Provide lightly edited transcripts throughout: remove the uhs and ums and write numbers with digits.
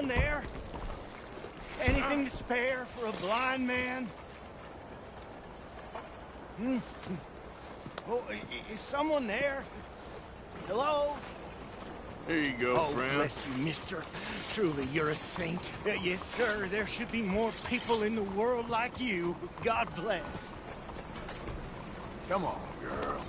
there? Anything to spare for a blind man? Oh, is someone there? Hello? Here you go, friend. Oh, bless you, mister. Truly, you're a saint. Yes, sir. There should be more people in the world like you. God bless. Come on, girl.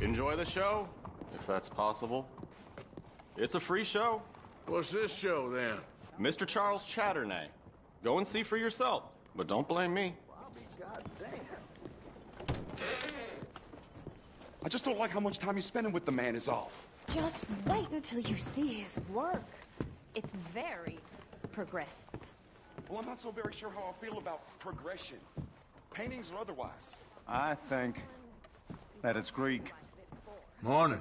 Enjoy the show, if that's possible. It's a free show. What's this show, then? Mr. Charles Chatternay. Go and see for yourself, but don't blame me. I just don't like how much time you're spending with the man is all. Just wait until you see his work. It's very progressive. Well, I'm not so very sure how I feel about progression. Paintings or otherwise. I think that it's Greek. Morning.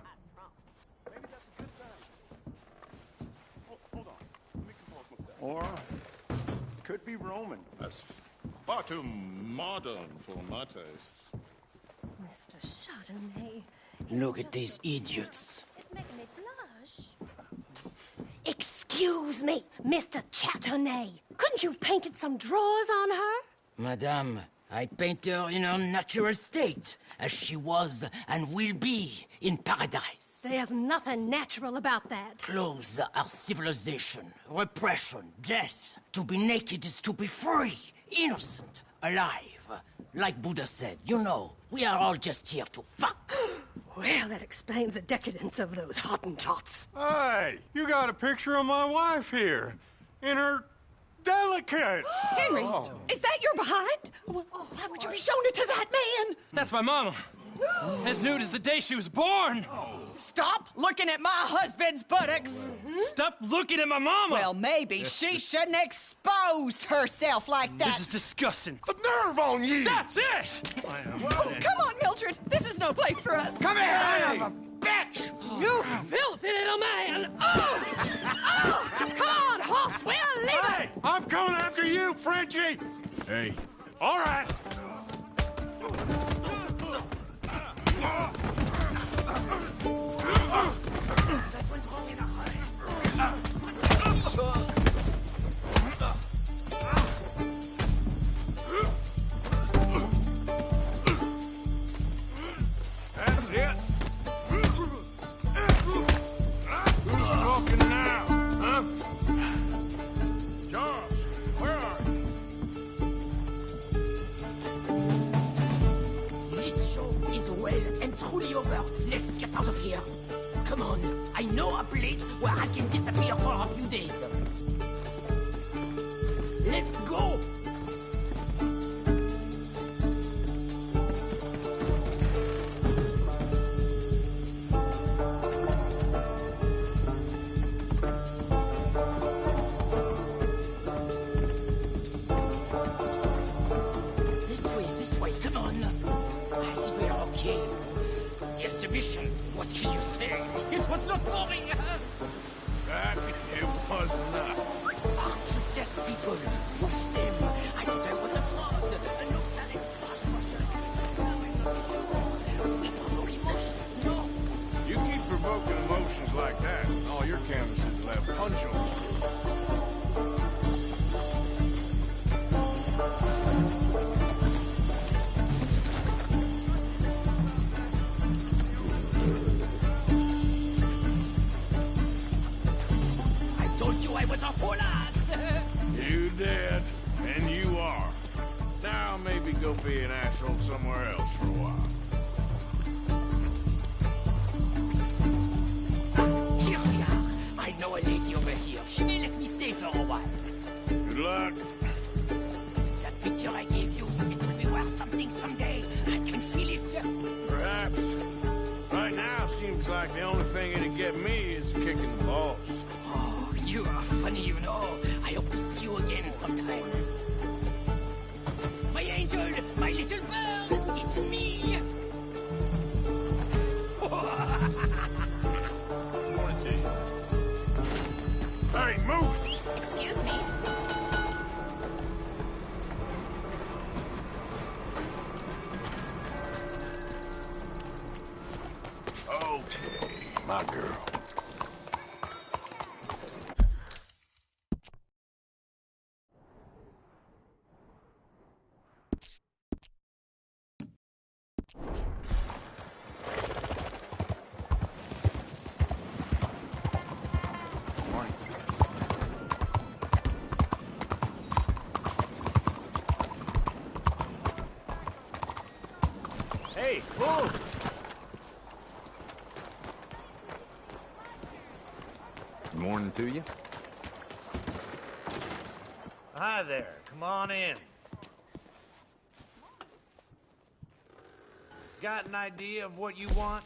Maybe that's a good time. Hold on. Let me compose myself. Or it could be Roman. That's far too modern for my tastes. Mr. Chardonnay. Look at these idiots. It's making me blush. Excuse me, Mr. Chatternay. Couldn't you have painted some drawers on her? Madame, I paint her in her natural state, as she was and will be in paradise. There's nothing natural about that. Clothes are civilization, repression, death. To be naked is to be free, innocent, alive. Like Buddha said, you know, we are all just here to fuck. Well, that explains the decadence of those Hottentots. Hey, you got a picture of my wife here. In her delicates. Henry, is that your behind? Why would you be showing it to that man? That's my mama. As nude as the day she was born. Stop looking at my husband's buttocks. Stop looking at my mama. Well, maybe she shouldn't have exposed herself like that. This is disgusting. The nerve on you! That's it! Oh, come on, Mildred. This is no place for us. Come here! Son of a bitch! You filthy little man! Oh! Oh! Come on, horse, we'll leave it! Hey, I'm coming after you, Frenchie! Hey. All right. That's it. Who's talking now, huh? Charles, where are you? This show is well and truly over. Let's get out of here. Come on, I know a place where I can disappear for a few days. Let's go! This way, come on. I think we're okay. The exhibition, what can you say? It was not boring. That it was not. Aren't you test people? Push them. I thought I was a fraud. No talent, dishwasher. We provoke emotions, no? You keep provoking emotions like that, and all your canvases will have punch holes. I told you I was a fool ass. be an asshole somewhere else for a while. Here we are. I know a lady over here. She may let me stay for a while. Good luck. That picture I gave you, it will be worth something someday. I can feel it. Perhaps. Right now, seems like the only thing it'd get me is kicking the balls. Oh, you are funny, you know. I hope to see you again sometime. My angel, my little bird, it's me. Morning to you. Hey, move! Excuse me. Okay, my girl. Hey, move! Good morning to you. Hi there. Come on in. Got an idea of what you want?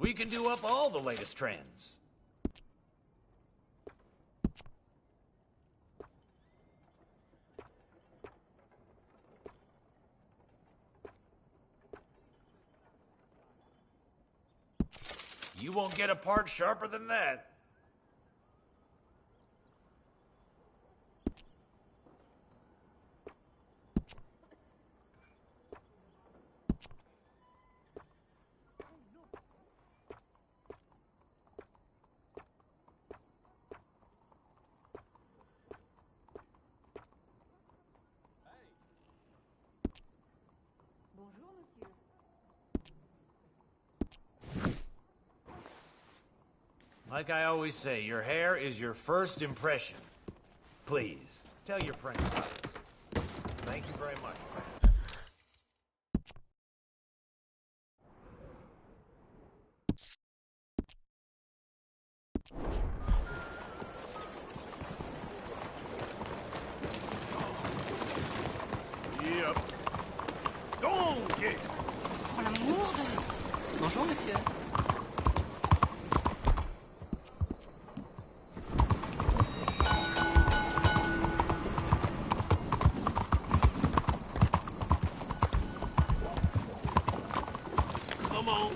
We can do up all the latest trends. You won't get a part sharper than that. Like I always say, your hair is your first impression. Please, tell your friends about this. Thank you very much, friend. Yep. Go on, get it. Oh, l'amour de... Bonjour, monsieur. Come on.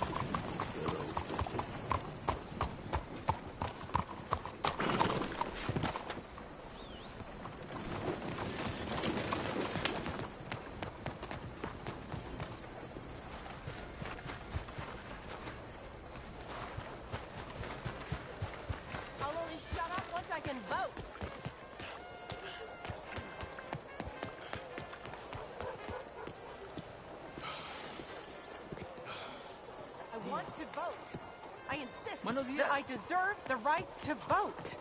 I'll only shut up once I can vote. I want to vote. I insist that I deserve the right to vote.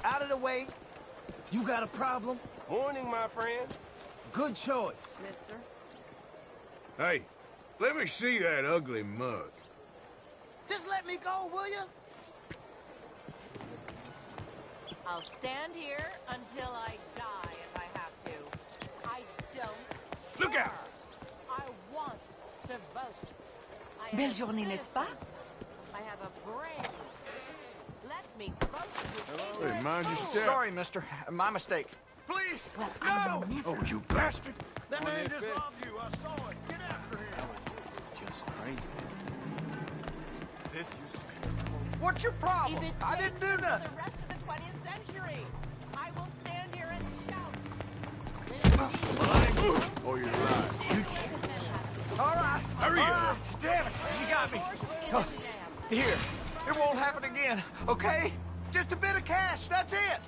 Out of the way. You got a problem? Morning, my friend. Good choice. Mister? Hey, let me see that ugly mug. Just let me go, will you? I'll stand here until I die if I have to. I don't Look care. out! I want to vote. I am Belle a journée, n'est-ce pas? citizen. I have a brain. Let me vote with Hey, mind your step. Sorry, mister. My mistake. Please! Well, No! I will never. Oh, you bastard! That On man that just fit. robbed you. I saw it. Get after him. Just crazy. This used to be. What's your problem? If it I takes didn't do until nothing. the rest of the 20th century. I will stand here and shout. Or your life. You choose. All right. Hurry all up. right. Damn it. You got me. Here. It won't happen again, okay? Just a bit of cash. That's it.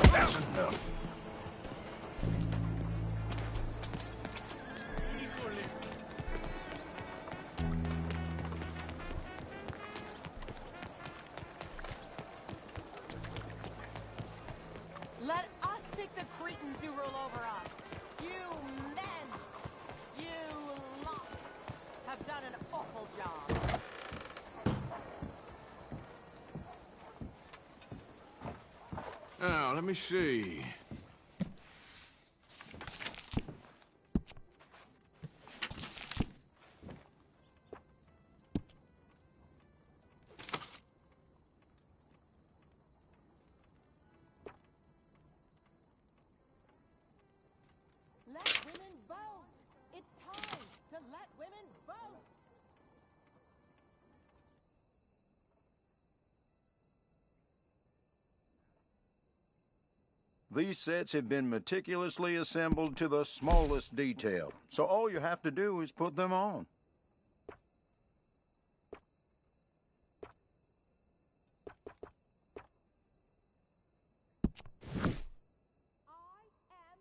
That's enough. Let us pick the cretins who rule over us. You men, you lot, have done an awful job. Now, let me see. Let women vote. It's time to let women vote. These sets have been meticulously assembled to the smallest detail, so all you have to do is put them on. I am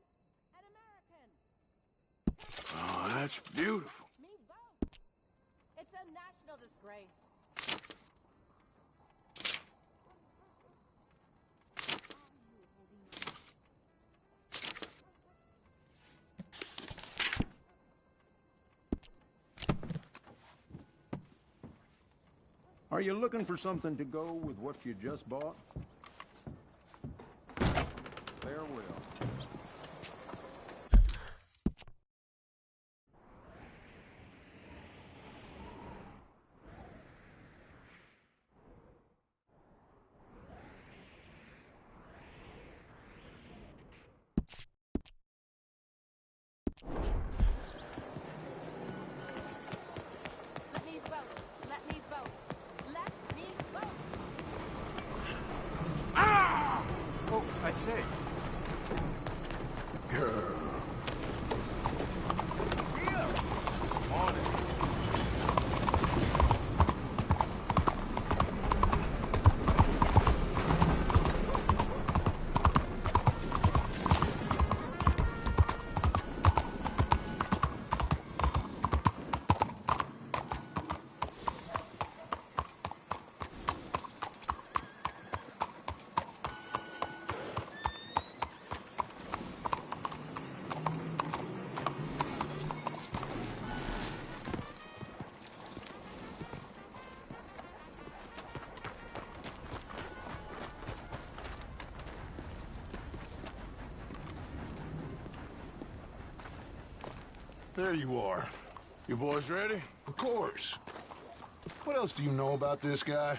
an American. Oh, that's beautiful. Me vote. It's a national disgrace. Are you looking for something to go with what you just bought? Farewell. Let me vote. Let me vote. Let me vote. Oh, I say. Girl. On it. There you are. You boys ready? Of course. What else do you know about this guy?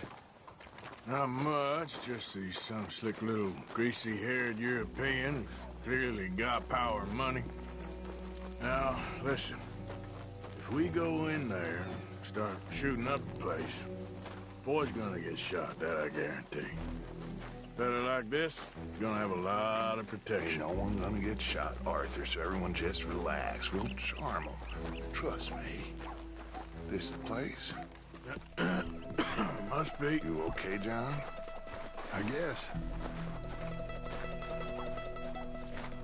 Not much, just he's some slick little greasy-haired European who's clearly got power and money. Now, listen. If we go in there and start shooting up the place, boy's gonna get shot, that I guarantee. Fella like this is gonna have a lot of protection. Ain't no one gonna get shot, Arthur, so everyone just relax. We'll charm them. Trust me. This the place? Must be. You okay, John? I guess.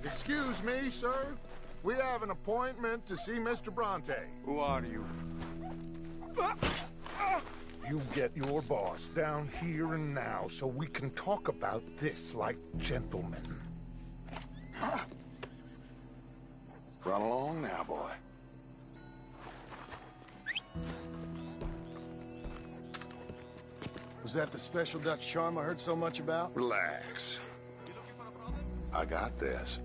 Excuse me, sir. We have an appointment to see Mr. Bronte. Who are you? You get your boss down here and now so we can talk about this like gentlemen. Run along now, boy. Was that the special Dutch charm I heard so much about? Relax. I got this.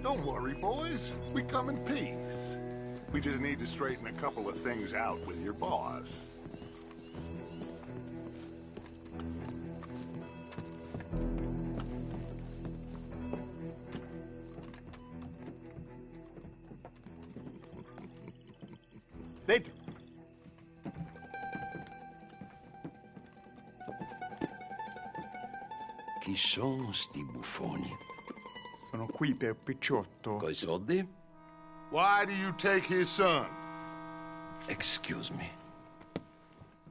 Don't worry, boys. We come in peace. We just need to straighten a couple of things out with your boss. Dentro. Chi sono sti buffoni? Sono qui per Picciotto. Coi soldi? Why do you take his son? Excuse me.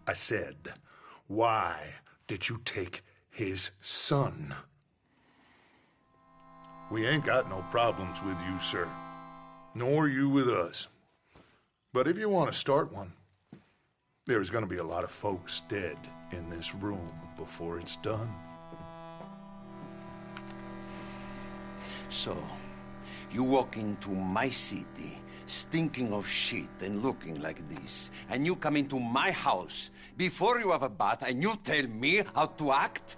I said, why did you take his son? We ain't got no problems with you, sir. Nor you with us. But if you want to start one, there's gonna be a lot of folks dead in this room before it's done. So, you walk into my city, stinking of shit and looking like this, and you come into my house before you have a bath and you tell me how to act?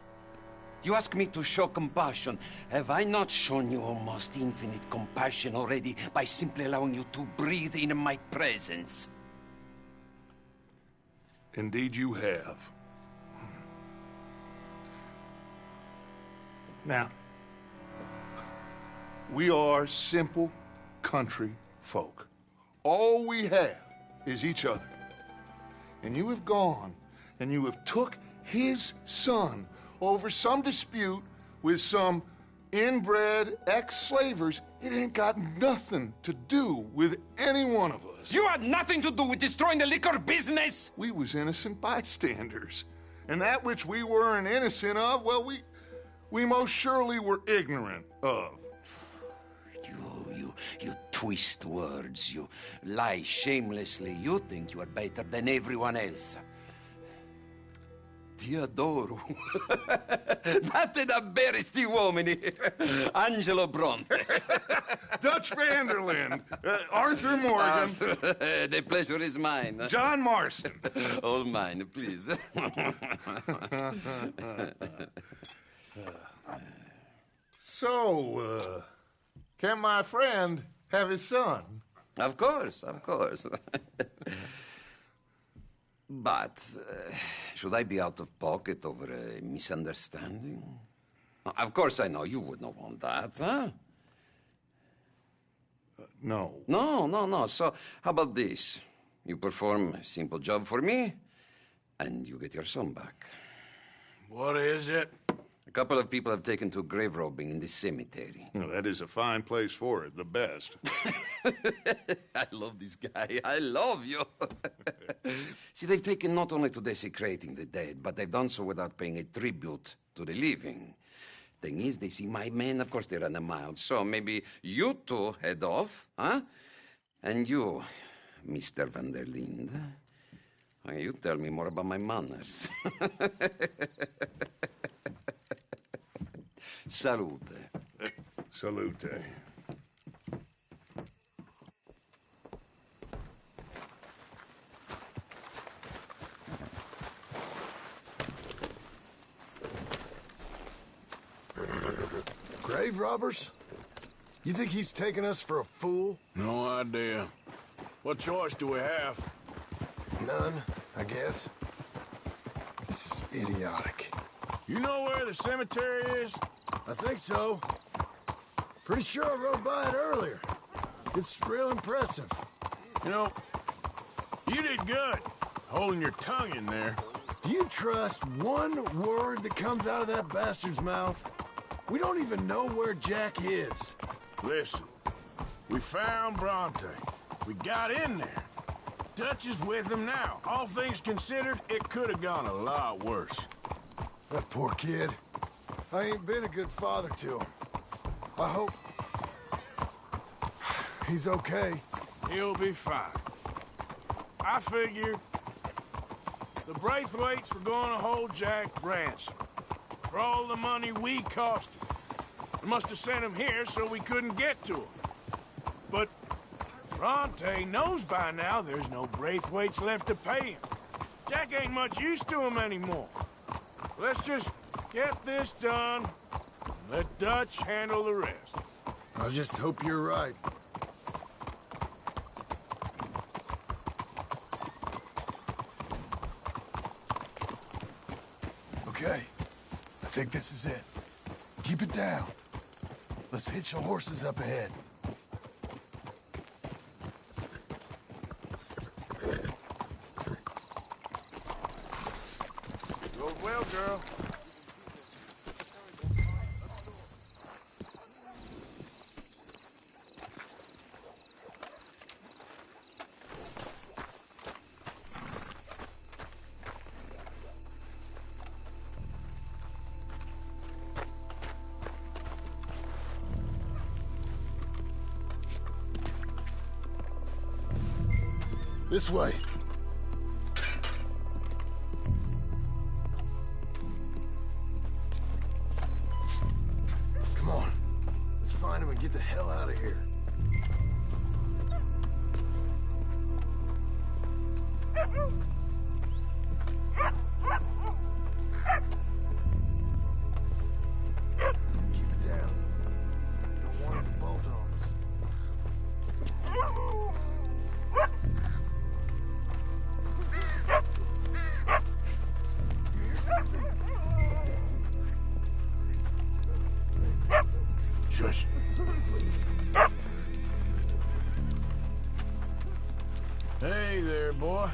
You ask me to show compassion. Have I not shown you almost infinite compassion already by simply allowing you to breathe in my presence? Indeed you have. Now, we are simple country folk. All we have is each other. And you have gone and you have took his son over some dispute with some inbred ex-slavers. It ain't got nothing to do with any one of us. You had nothing to do with destroying the liquor business! We was innocent bystanders. And that which we weren't innocent of, well, we most surely were ignorant of. You twist words, you lie shamelessly, you think you are better than everyone else. Ti adoro. Date da bere sti uomini. Angelo Bronte. Dutch Vanderlyn. Arthur Morgan. Arthur, the pleasure is mine. John Marston. All mine, please. So, can my friend have his son? Of course, of course. But, should I be out of pocket over a misunderstanding? Of course I know you would not want that, huh? No. No. So, how about this? You perform a simple job for me, and you get your son back. What is it? A couple of people have taken to grave robbing in this cemetery. Well, that is a fine place for it, the best. I love this guy. I love you. See, they've taken not only to desecrating the dead, but they've done so without paying a tribute to the living. Thing is, they see my men, of course they run a mile. So maybe you two head off, huh? And you, Mr. Van der Linde, you tell me more about my manners. Salute. Salute. Grave robbers? You think he's taking us for a fool? No idea. What choice do we have? None, I guess. This is idiotic. You know where the cemetery is? I think so. Pretty sure I rode by it earlier. It's real impressive. You know, you did good, holding your tongue in there. Do you trust one word that comes out of that bastard's mouth? We don't even know where Jack is. Listen, we found Bronte. We got in there. Dutch is with him now. All things considered, it could have gone a lot worse. That poor kid. I ain't been a good father to him. I hope he's okay. He'll be fine. I figured the Braithwaites were going to hold Jack ransom for all the money we cost him. They must have sent him here so we couldn't get to him. But Bronte knows by now there's no Braithwaites left to pay him. Jack ain't much use to him anymore. Let's just get this done and let Dutch handle the rest. I just hope you're right. Okay, I think this is it. Keep it down. Let's hitch the horses up ahead. girl. This way. Come on. Let's find him and get the hell out of here. Keep it down. Don't want him to bolt on us. Shush. Hey there, boy.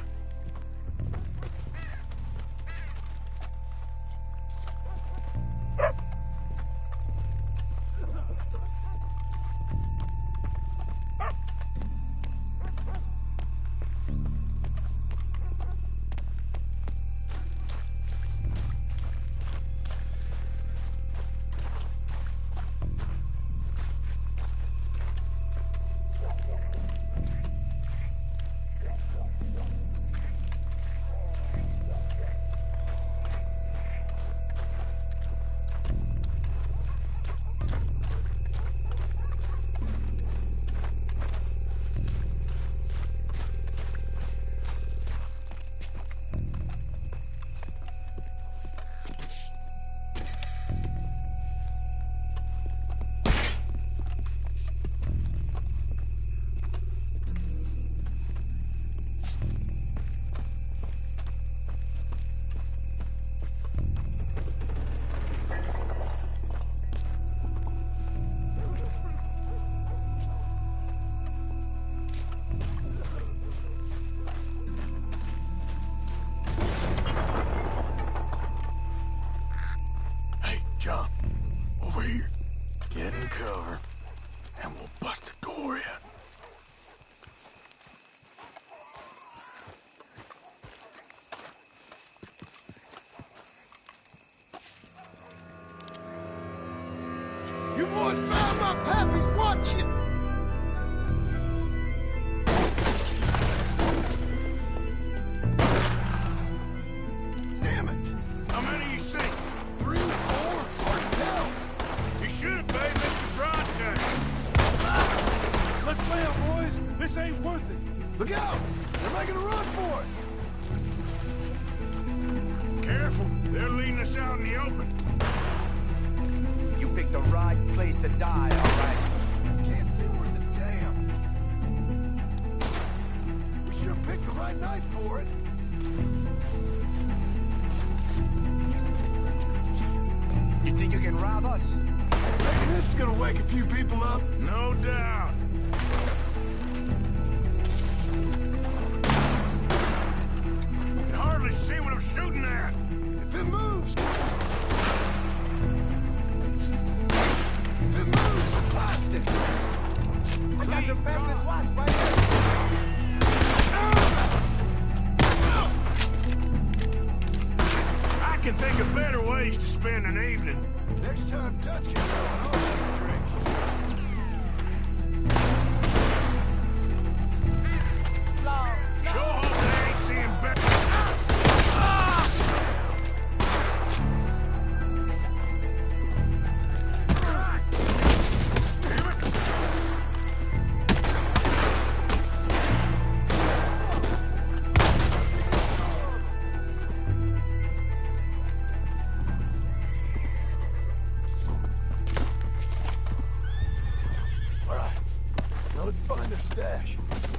John, over here. Get in cover, and we'll bust the door in. You boys found my pappy's watching! Damn it! How many you see? 3 or 4? Hard to tell. You should have paid Mr. Bronte. Let's bail, boys. This ain't worth it. Look out! They're making a run for it. Careful, they're leading us out in the open. You picked the right place to die, all right? Can't see worth a damn. We sure picked the right night for it. You think you can rob us? Maybe this is gonna wake a few people up. No doubt. I can hardly see what I'm shooting at. If it moves... If it moves, blast it! I got your pappy's watch right here. I can think of better ways to spend an evening. Next time Dutch gets going, I'll have a drink. Sure hope they ain't seeing better.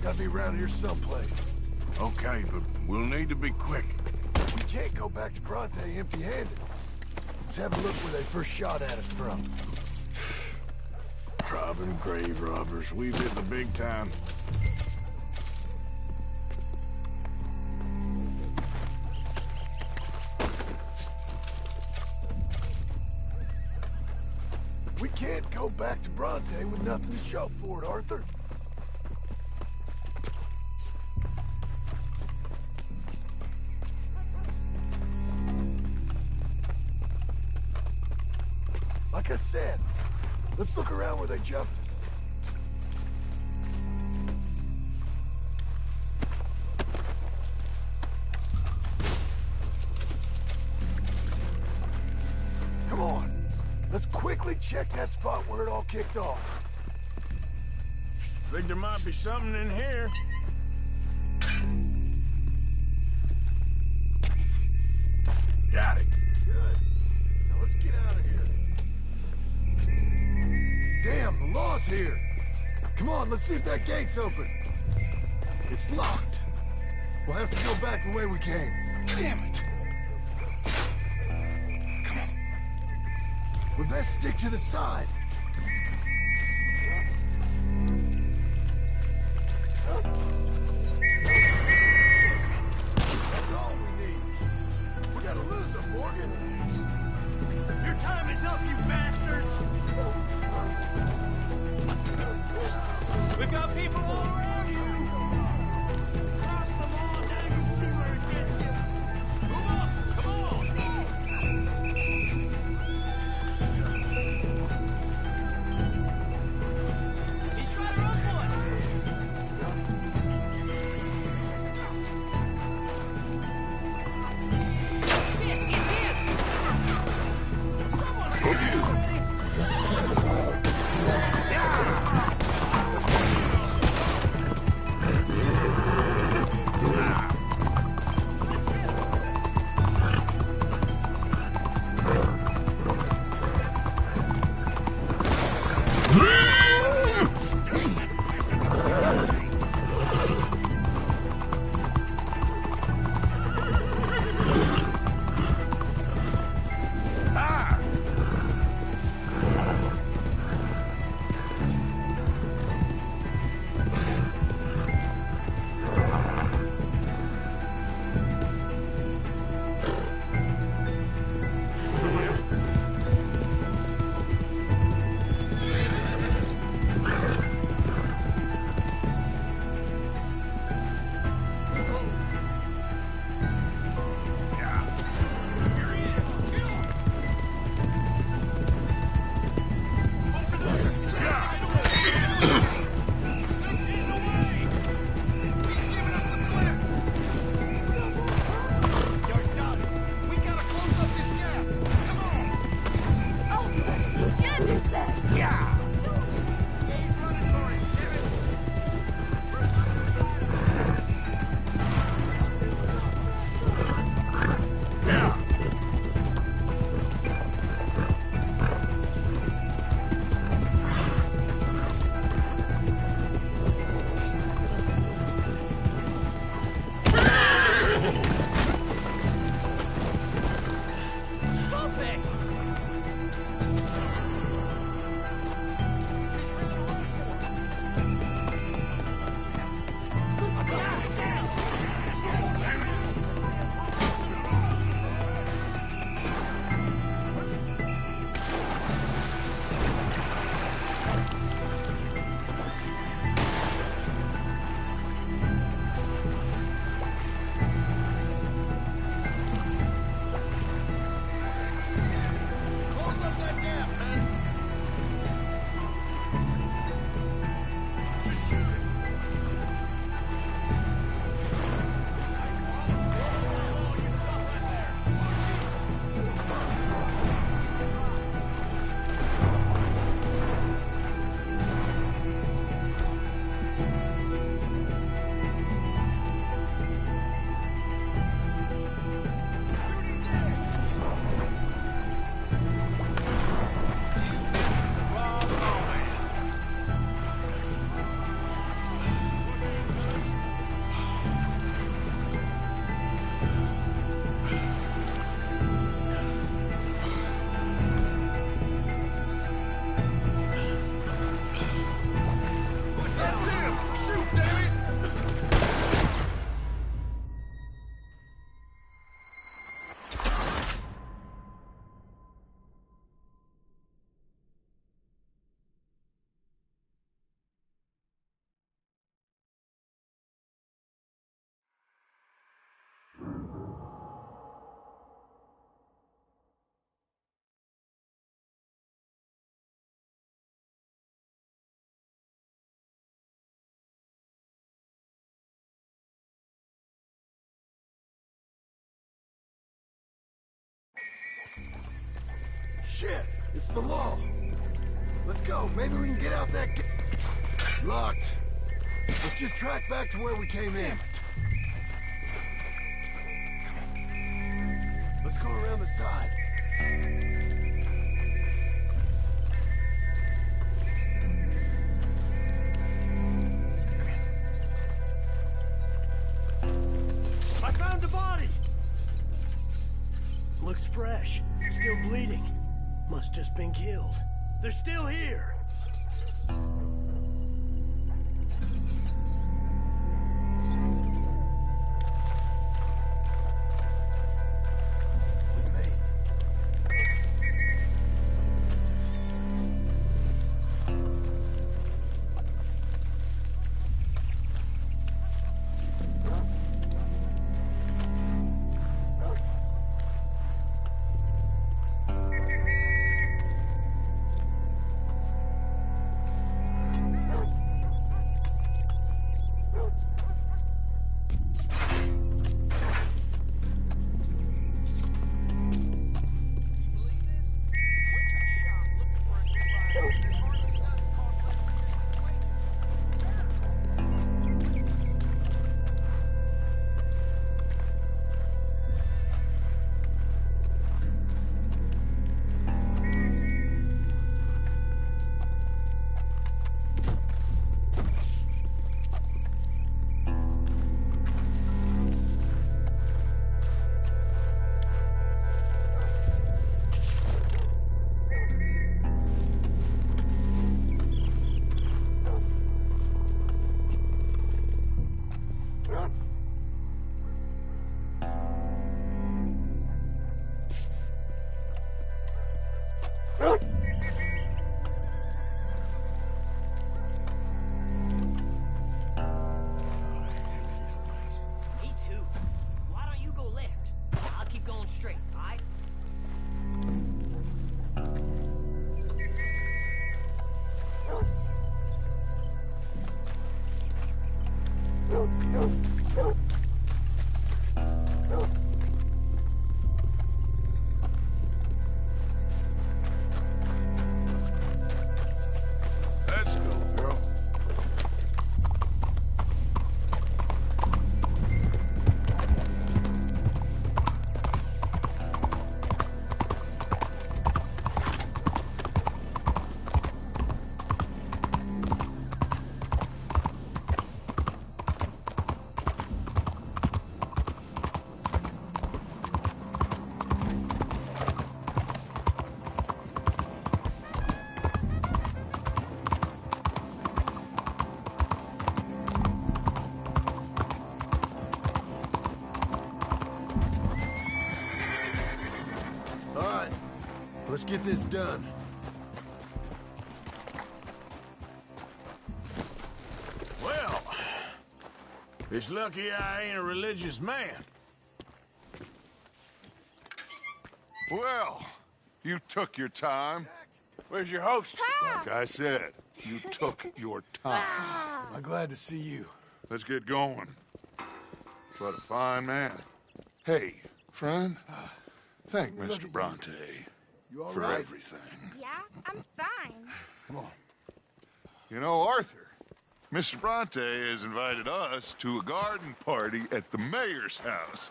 Gotta be around here someplace. Okay, but we'll need to be quick. We can't go back to Bronte empty-handed. Let's have a look where they first shot at us from. Robbing grave robbers. We've hit the big time. We can't go back to Bronte with nothing to show for it, Arthur. Like I said, let's look around where they jumped us. Come on. Let's quickly check that spot where it all kicked off. Think there might be something in here. Got it. Good. Now let's get out of here. Damn, the law's here. Come on, let's see if that gate's open. It's locked. We'll have to go back the way we came. Damn it. Come on. We best stick to the side. That's all we need. We gotta lose them, Morgan. Your time is up, you bastard! We've got people all around you! Cross the mall, now you see where it gets you! Move up! Come on! He's trying to run for it! Shit, he's here! Someone! Shit, it's the law. Let's go. Maybe we can get out that gate. Locked. Let's just track back to where we came in. Let's go around the side. I found the body! Looks fresh. Still bleeding. Must just been killed. They're still here! Let's go, girl. All right, let's get this done. Well, it's lucky I ain't a religious man. Well, you took your time. Where's your host? Like I said, you took your time. I'm glad to see you. Let's get going. What a fine man. Hey, friend, thank Mr. Bronte You all for right? everything. Yeah, I'm fine. Come on. You know, Arthur, Mr. Bronte has invited us to a garden party at the mayor's house.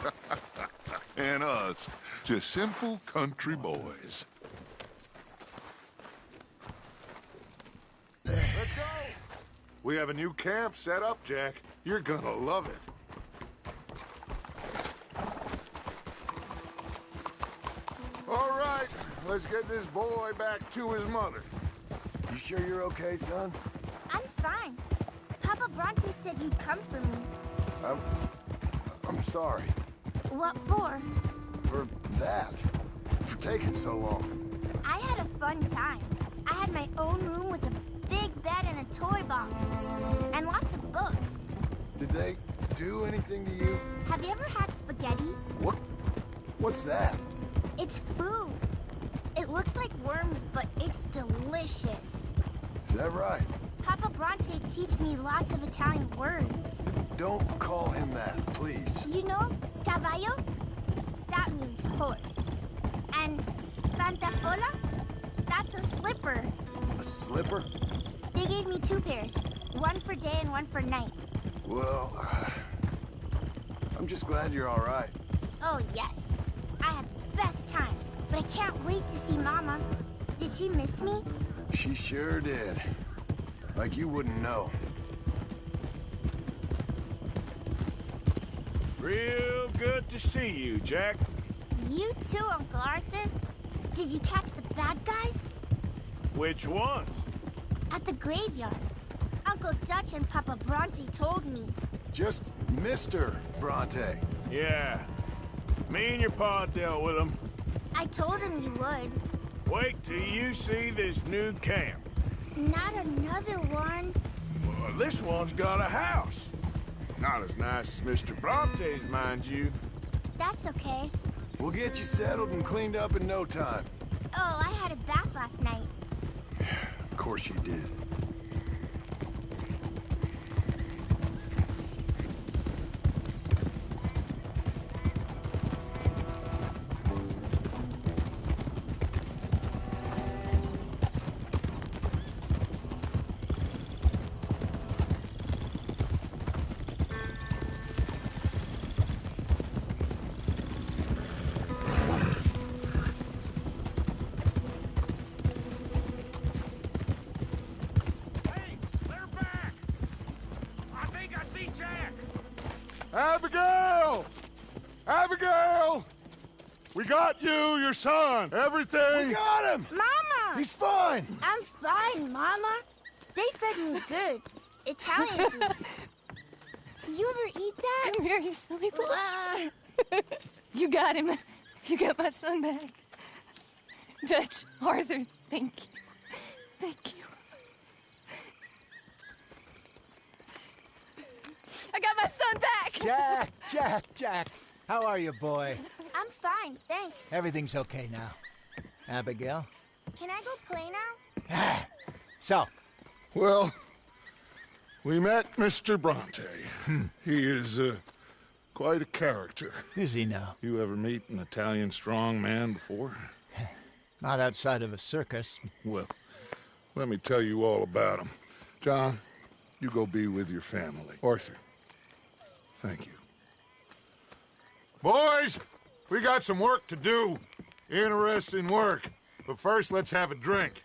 And us, just simple country boys. Let's go! We have a new camp set up, Jack. You're gonna love it. All right, let's get this boy back to his mother. You sure you're okay, son? I'm fine. Papa Bronte said you'd come for me. I'm sorry. What for? For that. For taking so long. I had a fun time. I had my own room with a big bed and a toy box. And lots of books. Did they do anything to you? Have you ever had spaghetti? What's that? It's food. It looks like worms, but it's delicious. Is that right? Papa Bronte teach me lots of Italian words. Don't call him that, please. You know, caballo? That means horse. And pantafola? That's a slipper. A slipper? They gave me 2 pairs. One for day and one for night. Well, I'm just glad you're all right. Oh, yes. I had the best time. But I can't wait to see Mama. Did she miss me? She sure did. Like you wouldn't know. Real good to see you, Jack. You too, Uncle Arthur. Did you catch the bad guys? Which ones? At the graveyard. Uncle Dutch and Papa Bronte told me. Just Mr. Bronte. Yeah. Me and your pa dealt with them. I told him you would. Wait till you see this new camp. Not another one. Well, this one's got a house. Not as nice as Mr. Bronte's, mind you. That's okay. We'll get you settled and cleaned up in no time. Oh, I had a bath last night. Of course you did. Abigail! Abigail! We got you, your son, everything. We got him! Mama! He's fine! I'm fine, Mama. They fed me good. Italian food. Did you ever eat that? Come here, you silly boy. You got him. You got my son back. Dutch, Arthur, thank you. Thank you. I got my son back! Jack. How are you, boy? I'm fine, thanks. Everything's okay now. Abigail? Can I go play now? So? Well, we met Mr. Bronte. He is quite a character. Is he now? You ever meet an Italian strong man before? Not outside of a circus. Well, let me tell you all about him. John, you go be with your family. Arthur, thank you. Boys, we got some work to do. Interesting work. But first, let's have a drink.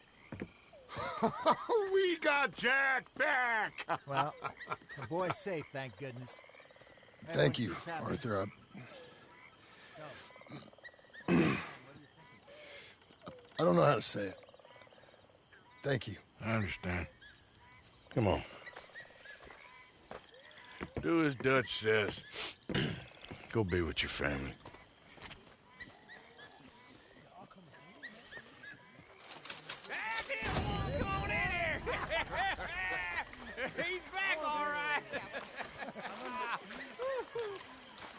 We got Jack back! Well, the boy's safe, thank goodness. Thank you, Arthur. I don't know how to say it. Thank you. I understand. Come on. Do as Dutch says. Go be with your family. Come on in here! He's back, all right!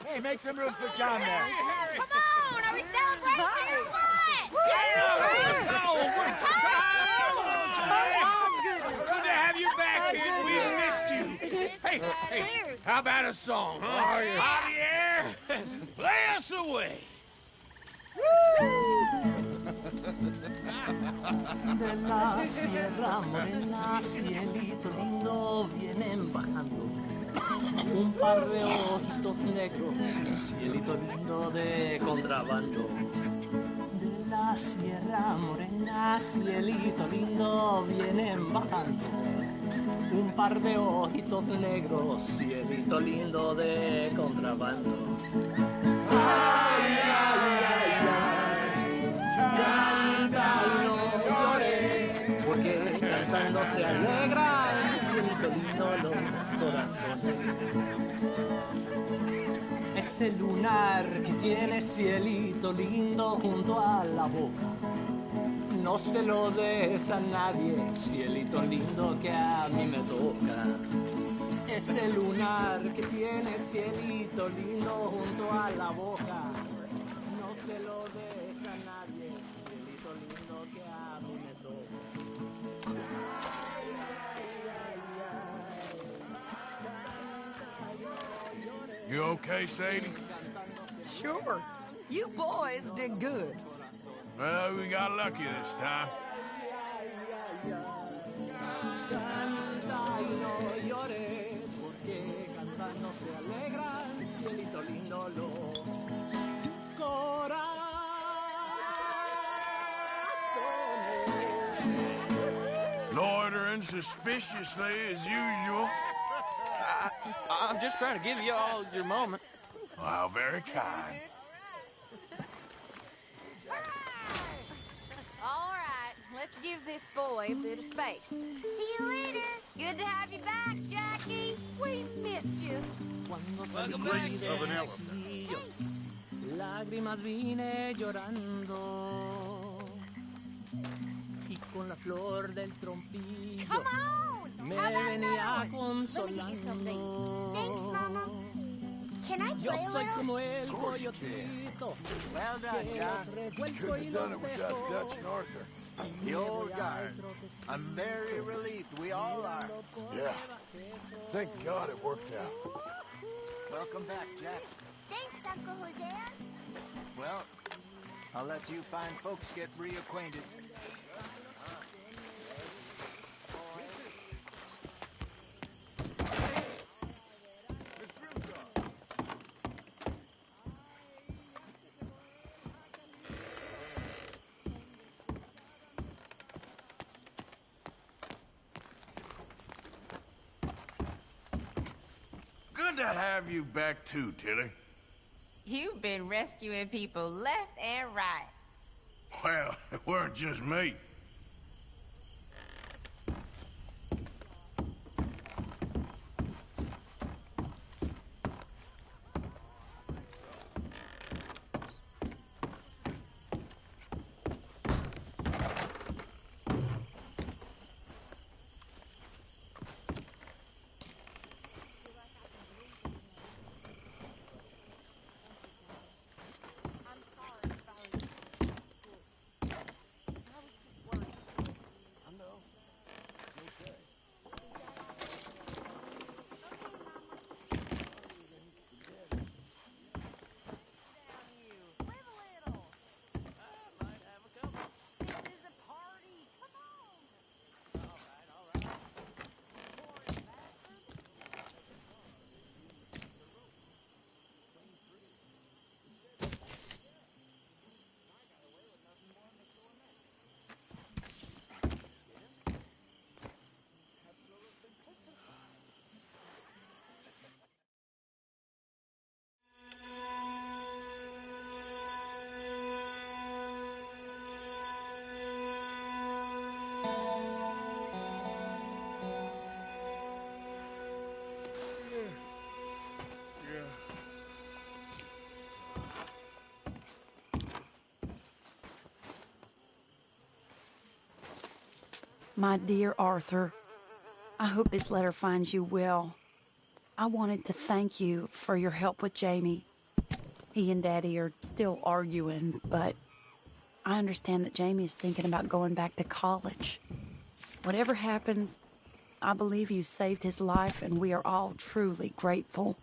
Hey, make some room for John there. Come on, are we celebrating or what? Good to have you back, kid. We missed you. Hey, how about a song, huh? Javier, play us away. De la sierra morena, cielito lindo, vienen bajando un par de ojitos negros, cielito lindo de contrabando. De la sierra morena, cielito lindo, vienen bajando un par de ojitos negros, cielito lindo de contrabando. Ay, ay, ay, ay, canta y no llores, porque cantando se alegra el cielito lindo los corazones. Ese lunar que tiene cielito lindo junto a la boca, no se lo des a nadie, cielito lindo que a mí me toca. Ese lunar que tiene cielito lindo junto a la boca, no se lo des a nadie, cielito lindo que a mí me toca. You okay, Sadie? Sure. You boys did good. Well, we got lucky this time. acting suspiciously as usual. I'm just trying to give you all your moment. Well, very kind. All right, let's give this boy a bit of space. See you later. Good to have you back, Jackie. We missed you. Welcome back, lágrimas vine llorando y con la flor del trompillo Come on! me How about venía another one? Let me get you something. consolando. Thanks, Mama. Can I play Yo a soy little? como el Of course you coyotito Well done, que John. los revuelco Couldn't y have done los it without dejo. Dutch and Arthur. The old guard. I'm very relieved. We all are. Yeah. Thank God it worked out. Welcome back, Jack. Thanks, Uncle Jose. Well, I'll let you fine folks get reacquainted. Good to have you back too, Tilly. You've been rescuing people left and right. Well, it weren't just me. My dear Arthur, I hope this letter finds you well. I wanted to thank you for your help with Jamie. He and Daddy are still arguing, but I understand that Jamie is thinking about going back to college. Whatever happens, I believe you saved his life, and we are all truly grateful.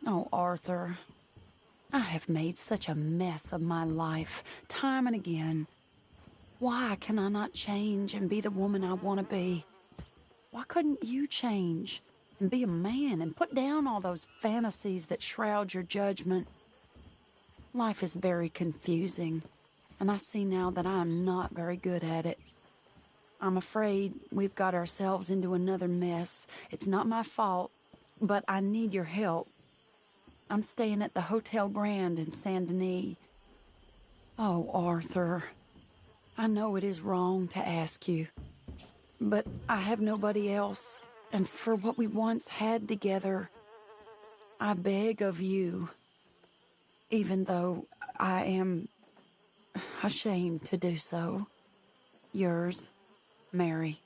Oh, Arthur, I have made such a mess of my life, time and again. Why can I not change and be the woman I want to be? Why couldn't you change and be a man and put down all those fantasies that shroud your judgment? Life is very confusing, and I see now that I am not very good at it. I'm afraid we've got ourselves into another mess. It's not my fault, but I need your help. I'm staying at the Hotel Grand in Saint Denis. Oh, Arthur, I know it is wrong to ask you, but I have nobody else, and for what we once had together, I beg of you, even though I am ashamed to do so. Yours, Mary.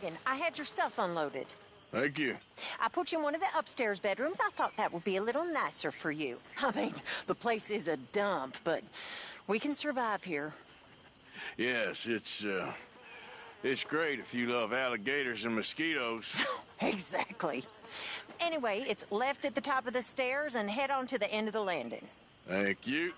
bargain. I had your stuff unloaded. Thank you. I put you in one of the upstairs bedrooms. I thought that would be a little nicer for you. I mean, the place is a dump, but we can survive here. Yes, it's great if you love alligators and mosquitoes. Exactly. Anyway, it's left at the top of the stairs and head on to the end of the landing. Thank you.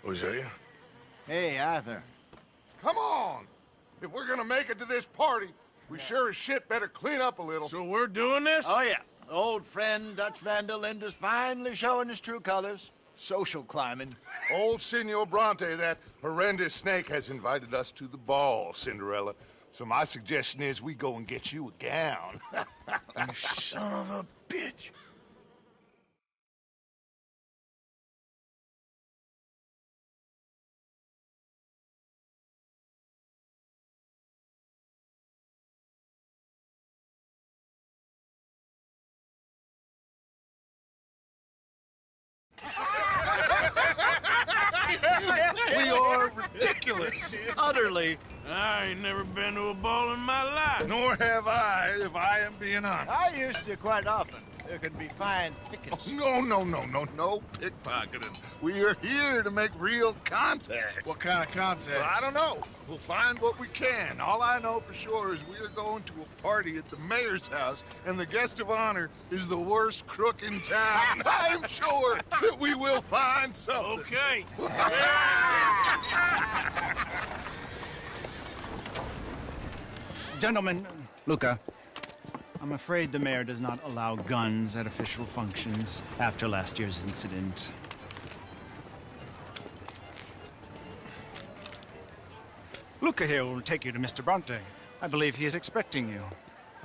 Hosea? Hey, Arthur. Come on! If we're gonna make it to this party, we sure as shit better clean up a little. So we're doing this? Oh, yeah. Old friend Dutch Van der Linde's finally showing his true colors. Social climbing. Old Senor Bronte, that horrendous snake, has invited us to the ball, Cinderella. So my suggestion is we go and get you a gown. You son of a bitch. We are ridiculous. Utterly. I ain't never been to a ball in my life. Nor have I, if I am being honest. I used to quite often. There could be fine pickets. No pickpocketing. We are here to make real contact. What kind of contact? Well, I don't know. We'll find what we can. All I know for sure is we are going to a party at the mayor's house, and the guest of honor is the worst crook in town. I'm sure that we will find something. Okay. Gentlemen, Luca, I'm afraid the mayor does not allow guns at official functions after last year's incident. Luca here will take you to Mr. Bronte. I believe he is expecting you.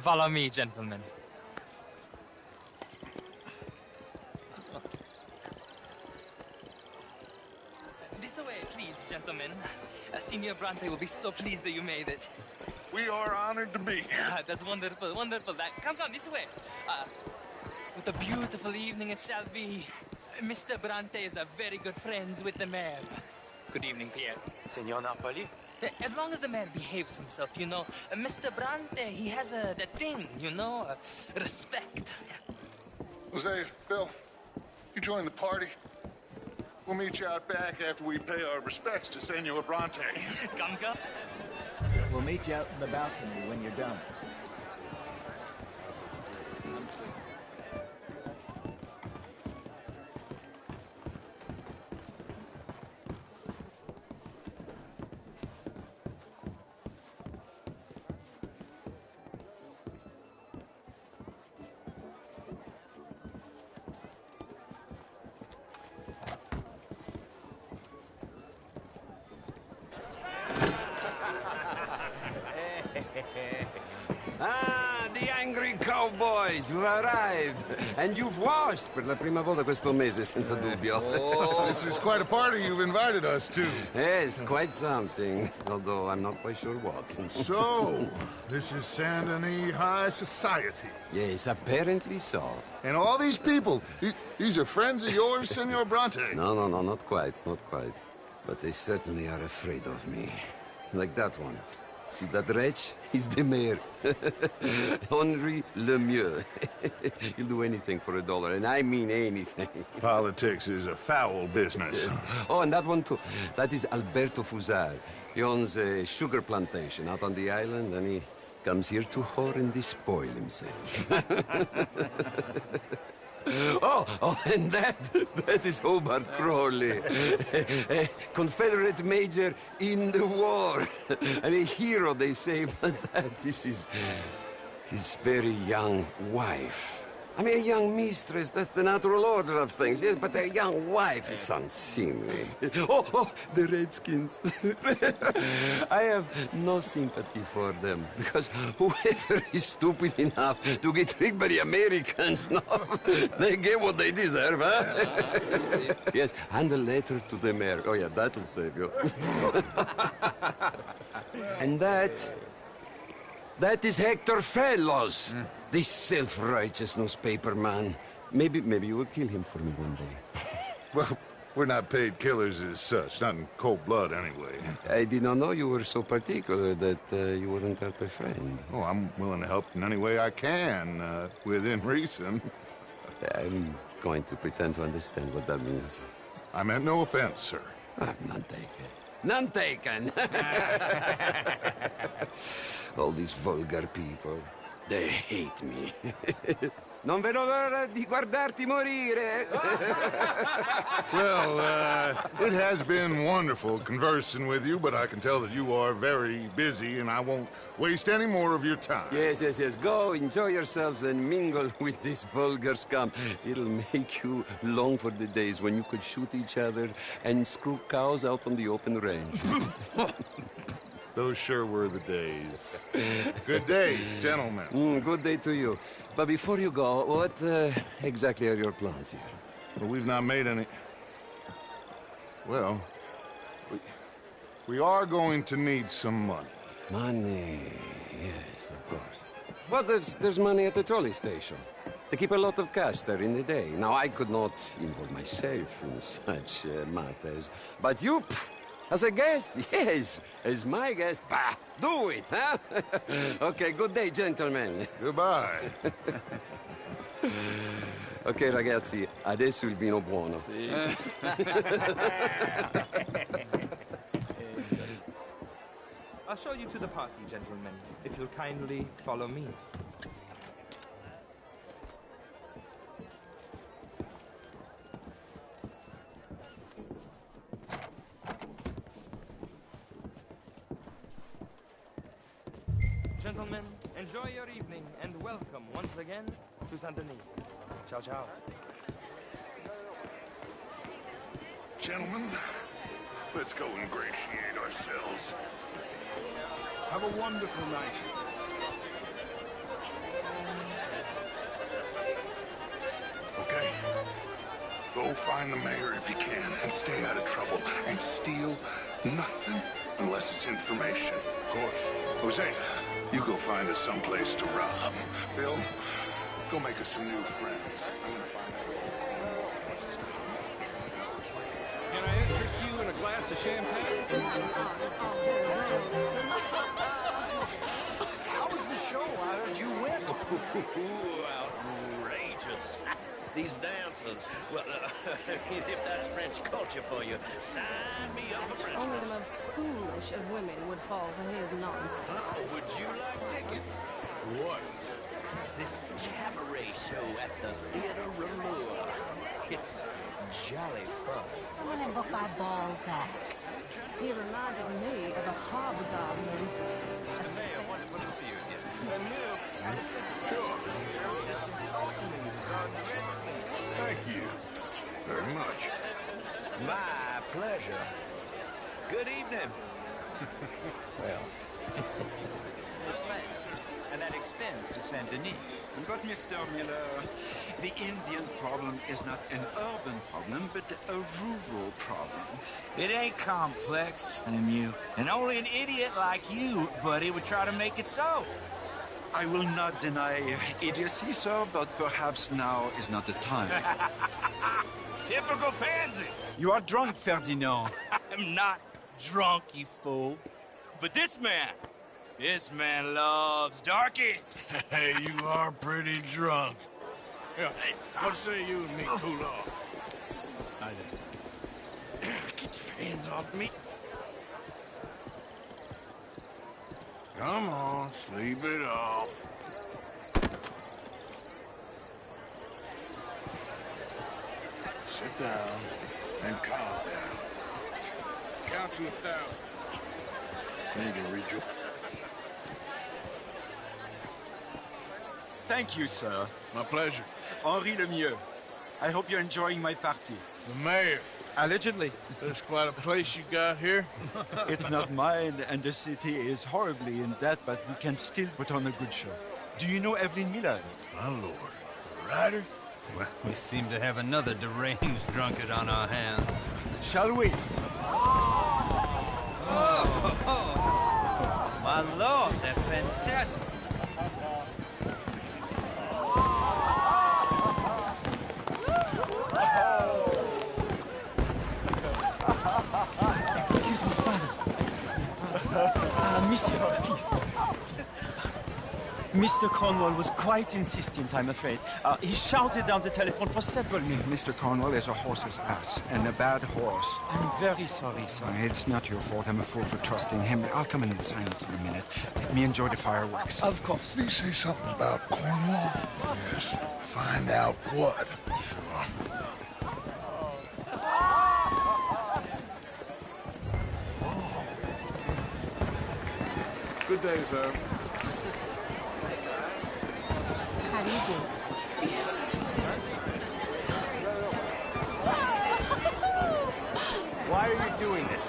Follow me, gentlemen. This way, please, gentlemen. Senior Bronte will be so pleased that you made it. We are honored to be here. That's wonderful, wonderful. Come, this way. What a beautiful evening it shall be. Mr. Bronte is a very good friends with the mayor. Good evening, Pierre. Senor Napoli? As long as the mayor behaves himself, you know. Mr. Bronte, he has that thing, you know, respect. Jose, Bill, you join the party. We'll meet you out back after we pay our respects to Senor Bronte. Come. We'll meet you out in the balcony when you're done. Ah, the angry cowboys, you've arrived. And you've washed per la prima volta questo mese, senza dubbio. Oh, this is quite a party you've invited us to. Yes, quite something. Although I'm not quite sure what. So, this is Saint Denis High Society. Yes, apparently so. And all these people, these are friends of yours, Senor Bronte? No, not quite, not quite. But they certainly are afraid of me. Like that one. See that wretch? He's the mayor. Henri Lemieux. He'll do anything for $1, and I mean anything. Politics is a foul business. Yes. Oh, and that one too. That is Alberto Fusar. He owns a sugar plantation out on the island, and he comes here to whore and despoil himself. Oh, and that is Hobart Crawley, a Confederate major in the war, and a hero, they say, but that is his very young wife. I mean, a young mistress, that's the natural order of things, yes, but a young wife is unseemly. Oh, the Redskins. I have no sympathy for them, because whoever is stupid enough to get tricked by the Americans, no, they get what they deserve, huh? Yes, and a letter to the mayor. Oh, yeah, that'll save you. And that is Hector Fellows. This self-righteous newspaper man. Maybe you will kill him for me one day. Well, we're not paid killers as such, not in cold blood anyway. I did not know you were so particular that you wouldn't help a friend. Oh, I'm willing to help in any way I can, within reason. I'm going to pretend to understand what that means. I meant no offense, sir. None taken. None taken! All these vulgar people. They hate me. Non vedo l'ora di guardarti morire. Well, it has been wonderful conversing with you, but I can tell that you are very busy, and I won't waste any more of your time. Yes. Go, enjoy yourselves, and mingle with this vulgar scum. It'll make you long for the days when you could shoot each other and screw cows out on the open range. Those sure were the days. Good day, gentlemen. Good day to you. But before you go, what exactly are your plans here? Well, we've not made any... Well, we are going to need some money. Money, yes, of course. But there's money at the trolley station. They keep a lot of cash there in the day. Now, I could not involve myself in such matters. But you... As a guest? Yes. As my guest? Bah! Do it, huh? Okay, good day, gentlemen. Goodbye. Ok, ragazzi, adesso il vino buono. Sì. I'll show you to the party, gentlemen, if you'll kindly follow me. Gentlemen, enjoy your evening, and welcome once again to Saint Denis. Ciao, ciao. Gentlemen, let's go ingratiate ourselves. Have a wonderful night. Okay? Go find the mayor if you can, and stay out of trouble, and steal nothing unless it's information. Of course. Hosea, you go find us someplace to rob. Bill, go make us some new friends. I'm gonna find out. Can I interest you in a glass of champagne? How was the show? I heard you went. Outrageous. These dancers. Well, if that's French culture for you, sign me up for French. Only the most foolish of women would fall for his nonsense. Oh, would you like tickets? What? This cabaret show at the Theatre Rouleur. It's jolly fun. Someone had booked by Balzac. He reminded me of a hobgoblin. Mayor, wonderful to see you again. Sure. Thank you very much. My pleasure. Good evening. Well. And that extends to Saint Denis. But, Mr. Miller, the Indian problem is not an urban problem, but a rural problem. It ain't complex, MU. And only an idiot like you, buddy, would try to make it so. I will not deny idiocy, sir, but perhaps now is not the time. Typical pansy. You are drunk, Ferdinand. I'm not drunk, you fool. But this man loves darkies. Hey, you are pretty drunk. Yeah, what say you and me cool off? Get your hands off me. Come on, sleep it off. Sit down and calm down. Count to 1,000. Then you can read your... Thank you, sir. My pleasure. Henri Lemieux. I hope you're enjoying my party. The mayor. Allegedly. That's quite a place you got here. It's not mine, and the city is horribly in debt, but we can still put on a good show. Do you know Evelyn Miller? My lord. A writer? Well, we seem to have another deranged drunkard on our hands. Shall we? Oh, my lord, they're fantastic. Excuse me, pardon. Excuse me, pardon. Monsieur, please. Mr. Cornwall was quite insistent, I'm afraid. He shouted down the telephone for several minutes. Mr. Cornwall is a horse's ass, and a bad horse. I'm very sorry, sir. It's not your fault. I'm a fool for trusting him. I'll come in and sign it in a minute. Let me enjoy the fireworks. Of course. Did he say something about Cornwall? Yes. Find out what. Sure. Good day, sir. How do you do? Why are you doing this?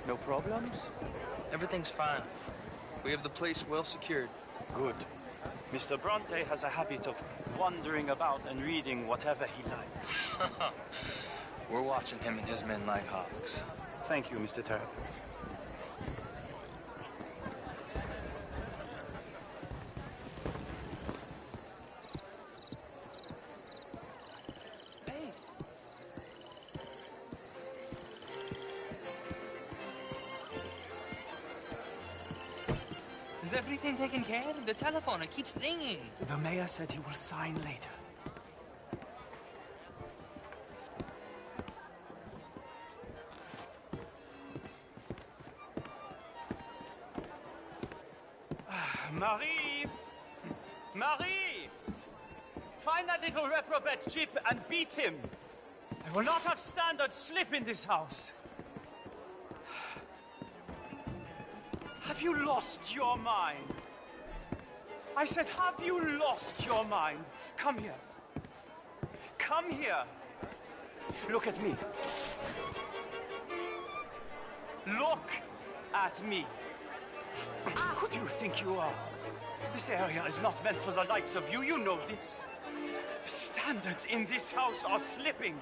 No problems? Everything's fine. We have the place well secured. Good. Mr. Bronte has a habit of wandering about and reading whatever he likes. We're watching him and his men like hawks. Thank you, Mr. Terp. Is everything taken care of? The telephone, it keeps ringing. The mayor said he will sign later. Marie! Marie! Find that little reprobate Chip and beat him. I will not have standard slip in this house. Have you lost your mind? I said, have you lost your mind? Come here. Come here. Look at me. Look at me. Who do you think you are? This area is not meant for the likes of you. You know this. The standards in this house are slipping.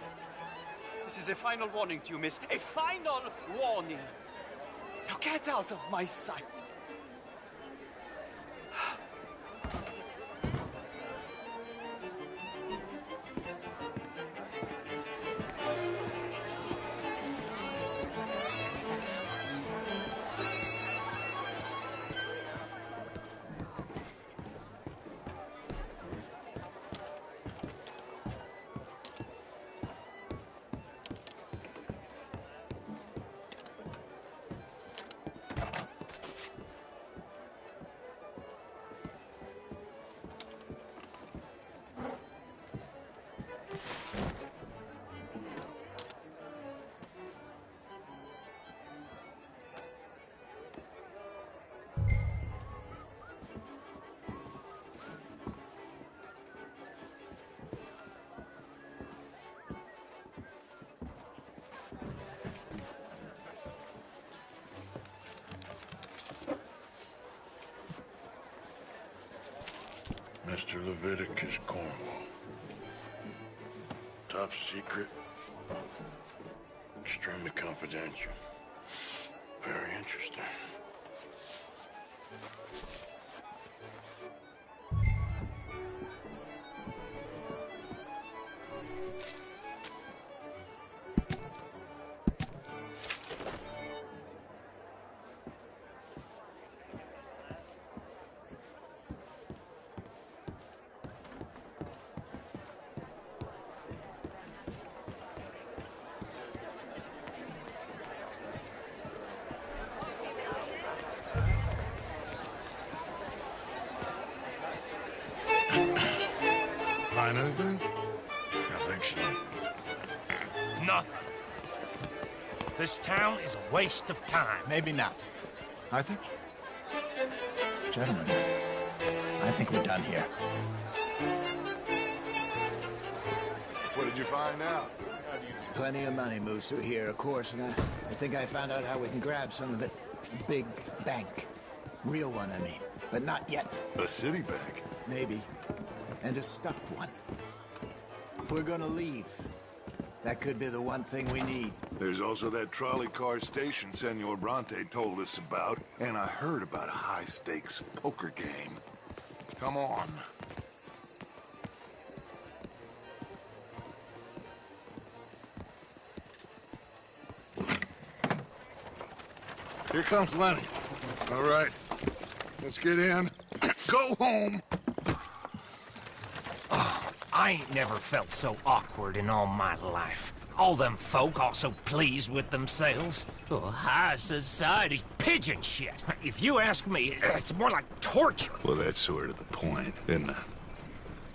This is a final warning to you, miss. A final warning. Now get out of my sight. Mr. Leviticus Cornwall. Top secret. Extremely confidential. Very interesting. something? I think so. Nothing. This town is a waste of time. Maybe not. Arthur? Gentlemen, I think we're done here. What did you find out? There's plenty of money moves through here, of course, and I think I found out how we can grab some of it. A big bank. Real one, I mean. But not yet. A city bank? Maybe. And a stuffed one. If we're gonna leave, that could be the one thing we need. There's also that trolley car station Senor Bronte told us about, and I heard about a high-stakes poker game. Come on. Here comes Lenny. All right, let's get in. Go home. Oh, I ain't never felt so awkward in all my life. All them folk all so pleased with themselves. Oh, high society's pigeon shit. If you ask me, it's more like torture. Well, that's sort of the point, isn't it?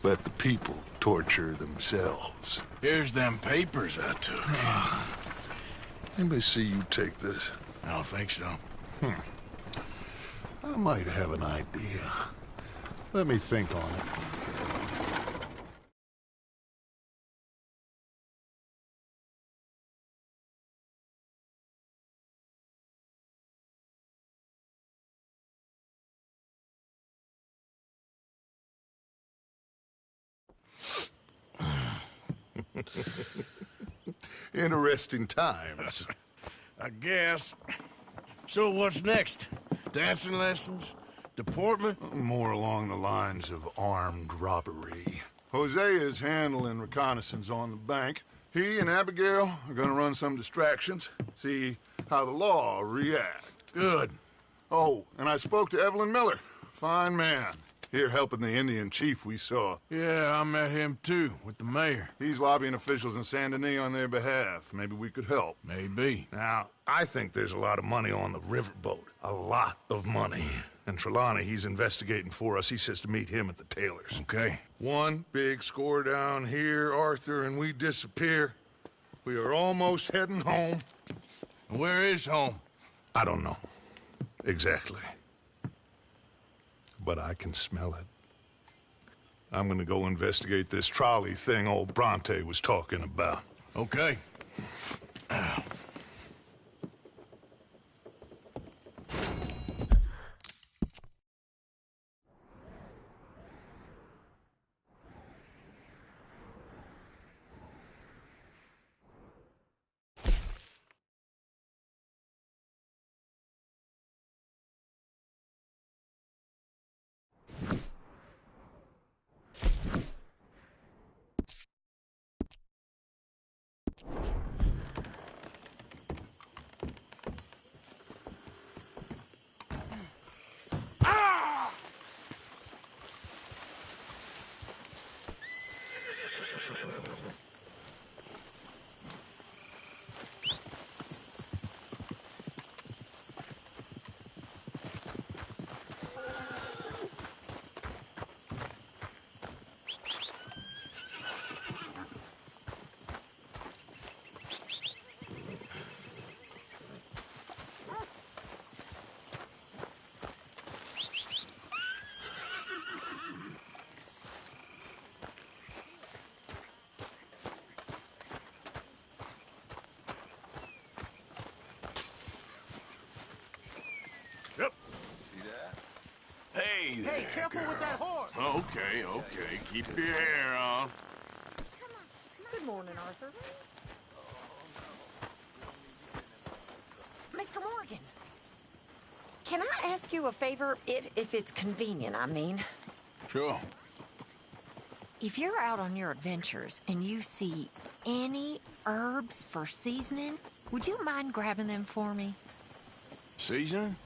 Let the people torture themselves. Here's them papers I took. Anybody see you take this? I don't think so. I might have an idea. Let me think on it. Interesting times. I guess. So what's next? Dancing lessons? Deportment? More along the lines of armed robbery. Hosea's handling reconnaissance on the bank. He and Abigail are gonna run some distractions, see how the law reacts. Good. Oh, and I spoke to Evelyn Miller. Fine man. Here helping the Indian chief we saw. Yeah, I met him too, with the mayor. He's lobbying officials in Saint Denis on their behalf. Maybe we could help. Maybe. Now, I think there's a lot of money on the riverboat. A lot of money. And Trelawney, he's investigating for us. He says to meet him at the Taylor's. Okay. One big score down here, Arthur, and we disappear. We are almost heading home. Where is home? I don't know. Exactly. But I can smell it. I'm gonna go investigate this trolley thing old Bronte was talking about. Okay. Hey there, Hey, careful girl. with that horse! Okay, okay. Keep your hair on. Good morning, Arthur. Mr. Morgan, can I ask you a favor, if it's convenient, I mean? Sure. If you're out on your adventures and you see any herbs for seasoning, would you mind grabbing them for me? Seasoning?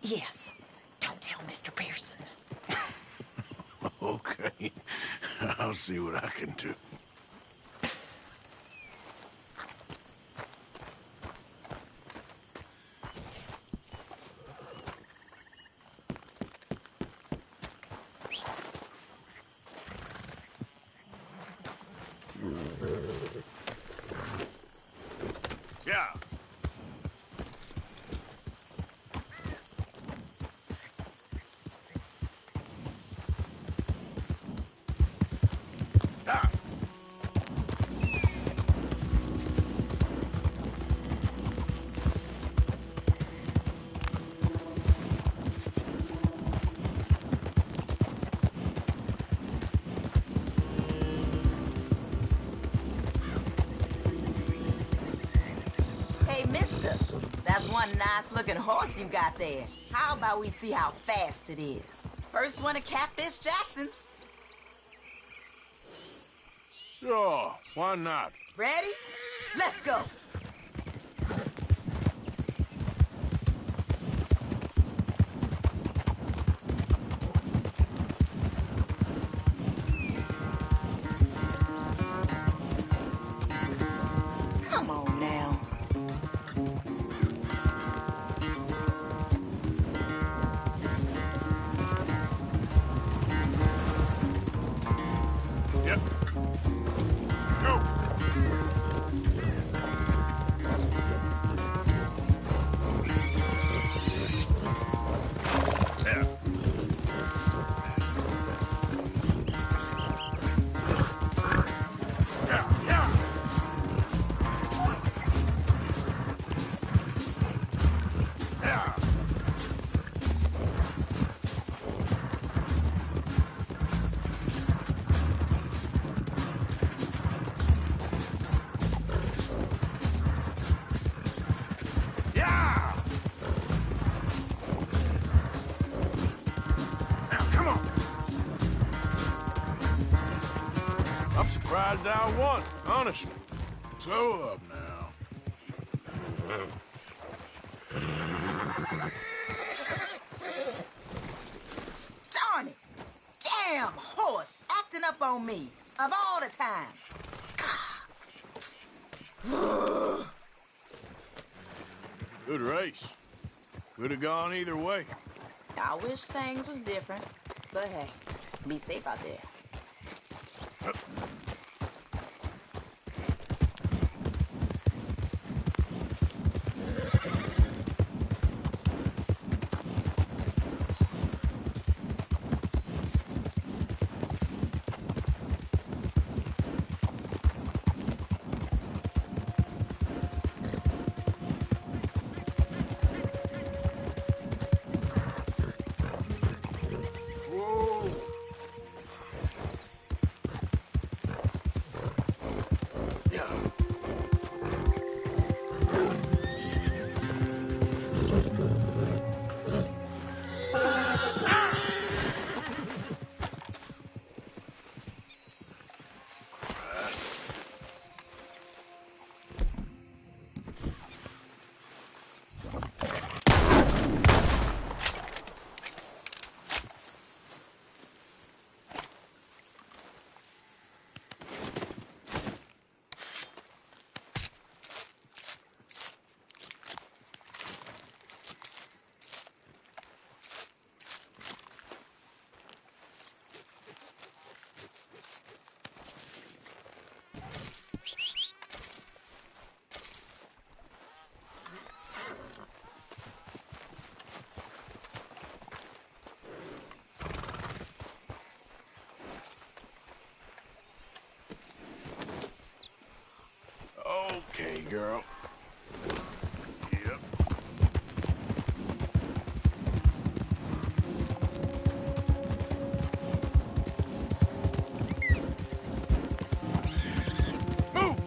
Yes. Don't tell Mr. Pearson. Okay. I'll see what I can do. Yeah. Hey, mister, that's one nice-looking horse you got there. How about we see how fast it is? First one to catfish Jackson's. Sure, why not? Ready? Let's go. Come on now. Yep. Go. I'm surprised I won, honestly. Slow up now. Darn it. Damn horse acting up on me. Of all the times. Good race. Could have gone either way. I wish things was different. But hey, be safe out there. Okay, girl. Yep. Move!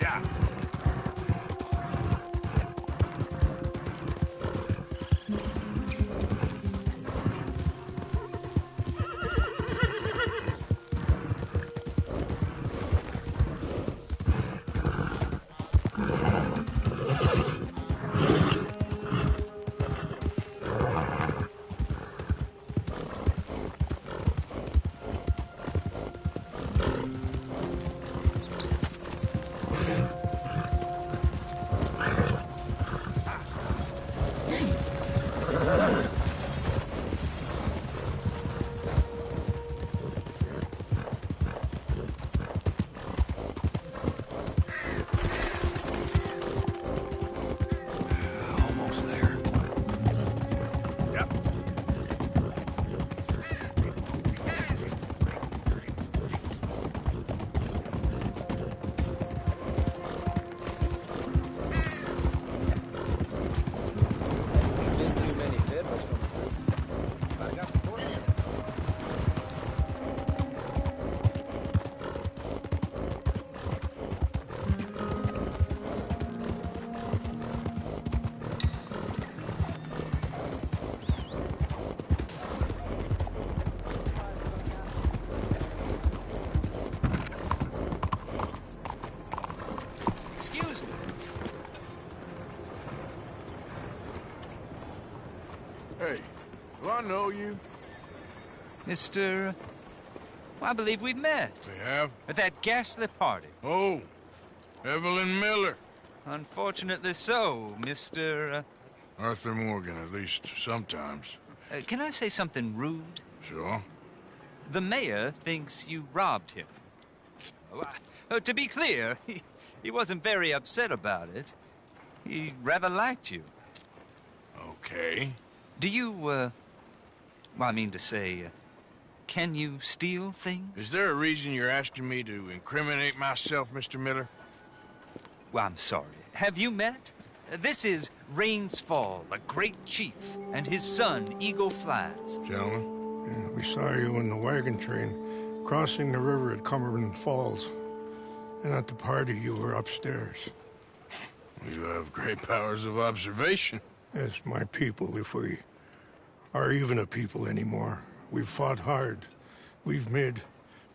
Yeah. Hey, do I know you? Mr. Well, I believe we've met. We have? At that ghastly party. Oh, Evelyn Miller. Unfortunately so, Mr. Arthur Morgan, at least sometimes. Can I say something rude? Sure. The mayor thinks you robbed him. To be clear, he wasn't very upset about it. He rather liked you. Okay. Do you, well, I mean to say, can you steal things? Is there a reason you're asking me to incriminate myself, Mr. Miller? Well, I'm sorry. Have you met? This is Rains Fall, a great chief, and his son, Eagle Flies. Gentlemen? Yeah, we saw you in the wagon train crossing the river at Cumberland Falls. And at the party, you were upstairs. You have great powers of observation. Yes, my people, if we are even a people anymore. We've fought hard. We've made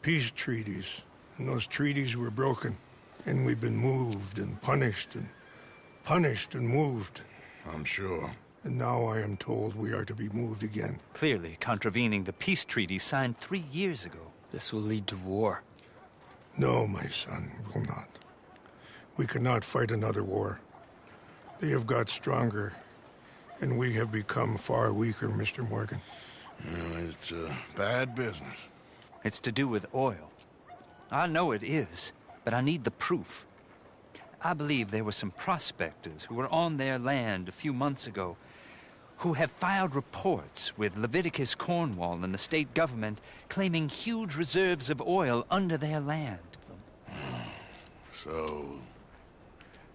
peace treaties, and those treaties were broken. And we've been moved and punished and moved. I'm sure. And now I am told we are to be moved again. Clearly contravening the peace treaty signed 3 years ago. This will lead to war. No, my son, it will not. We cannot fight another war. They have got stronger, and we have become far weaker, Mr. Morgan. Well, it's bad business. It's to do with oil. I know it is, but I need the proof. I believe there were some prospectors who were on their land a few months ago who have filed reports with Leviticus Cornwall and the state government claiming huge reserves of oil under their land. So,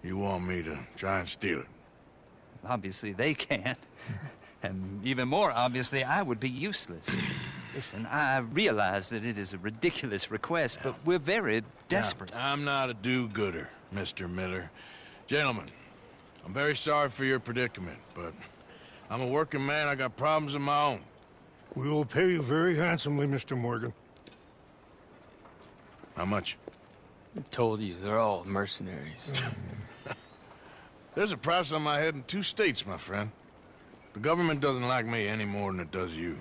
you want me to try and steal it? Obviously they can't. And even more obviously, I would be useless. Listen, I realize that it is a ridiculous request, but we're very desperate. Now, I'm not a do-gooder, Mr. Miller. Gentlemen, I'm very sorry for your predicament, but I'm a working man. I got problems of my own. We will pay you very handsomely, Mr. Morgan. How much? I told you, they're all mercenaries. There's a price on my head in 2 states, my friend. The government doesn't like me any more than it does you.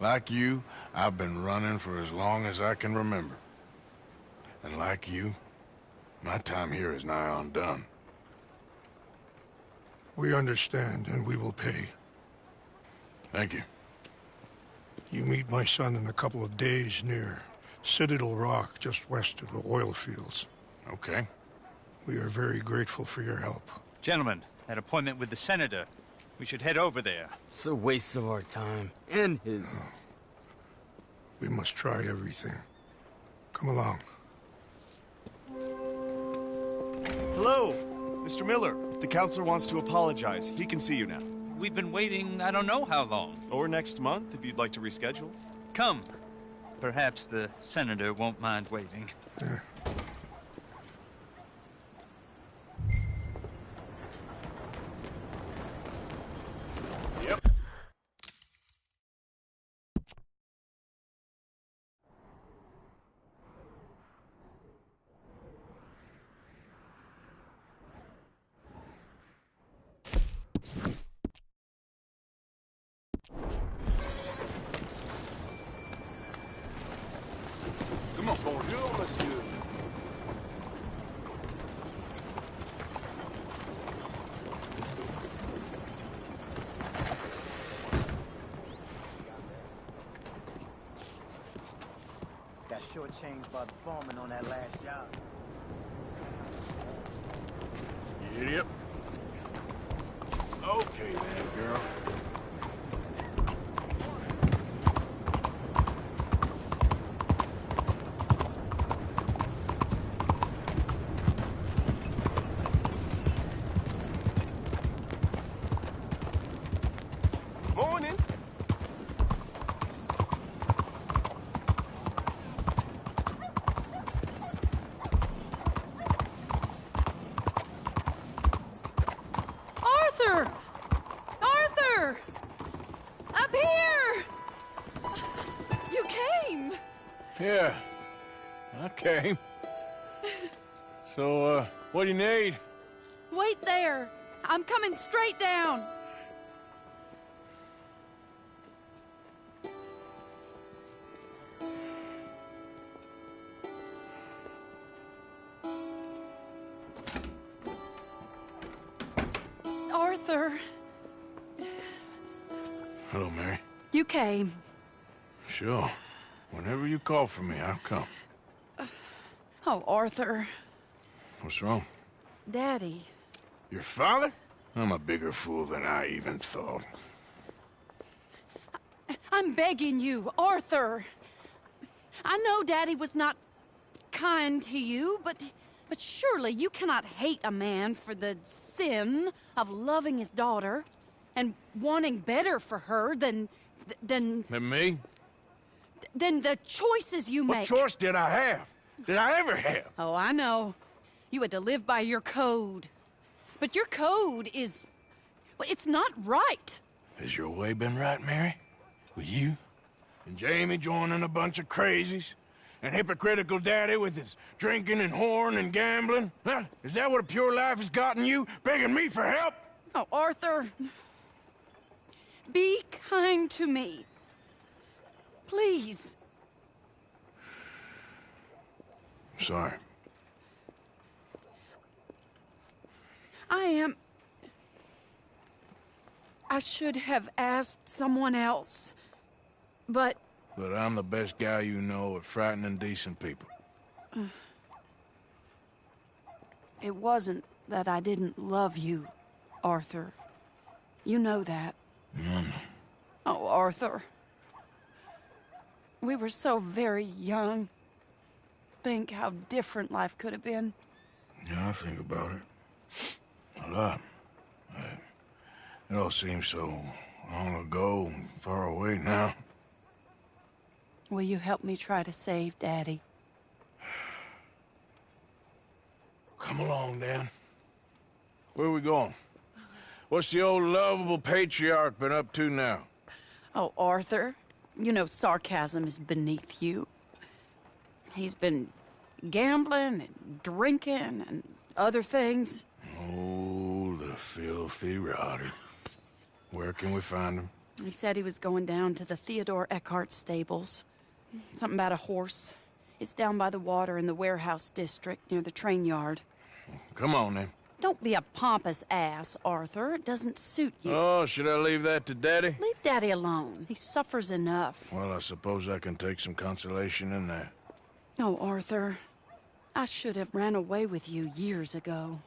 Like you, I've been running for as long as I can remember. And like you, my time here is nigh on done. We understand, and we will pay. Thank you. You meet my son in a couple of days near Citadel Rock, just west of the oil fields. Okay. We are very grateful for your help. Gentlemen, that appointment with the senator. We should head over there. It's a waste of our time. And his. Oh. We must try everything. Come along. Hello, Mr. Miller. The counselor wants to apologize. He can see you now. We've been waiting I don't know how long. Or next month, if you'd like to reschedule. Come. Perhaps the senator won't mind waiting. monsieur. Got shortchanged by the foreman on that last job. Idiot. Okay then, girl. Morning. Arthur! Arthur! Up here! You came! Yeah, I came. So, what do you need? Wait there! I'm coming straight down! Arthur, Hello, Mary. you came. Sure. Whenever you call for me, I'll come. Oh, Arthur. What's wrong? Daddy. Your father? I'm a bigger fool than I even thought. I'm begging you, Arthur. I know Daddy was not kind to you, but surely you cannot hate a man for the sin of loving his daughter and wanting better for her than Than me? than the choices you What make. choice did I have? Did I ever have? Oh, I know. You had to live by your code. But your code is... well, it's not right. Has your way been right, Mary? With you? And Jamie joining a bunch of crazies? And hypocritical daddy with his drinking and whoring and gambling? Huh? Is that what a pure life has gotten you? Begging me for help? Oh, Arthur. Be kind to me. Please. Sorry. I should have asked someone else, but... But I'm the best guy you know at frightening decent people. It wasn't that I didn't love you, Arthur. You know that. No. Oh, Arthur. We were so very young. Think how different life could have been. Yeah, I think about it. A lot. It all seems so long ago and far away now. Will you help me try to save Daddy? Come along, Dan. Where are we going? What's the old lovable patriarch been up to now? Oh, Arthur, you know sarcasm is beneath you. He's been gambling and drinking and other things. Oh, the filthy rotter. Where can we find him? He said he was going down to the Theodore Eckhart stables. Something about a horse. It's down by the water in the warehouse district near the train yard. Come on, then. Don't be a pompous ass, Arthur. It doesn't suit you. Oh, should I leave that to Daddy? Leave Daddy alone. He suffers enough. Well, I suppose I can take some consolation in that. Oh, Arthur. I should have ran away with you years ago.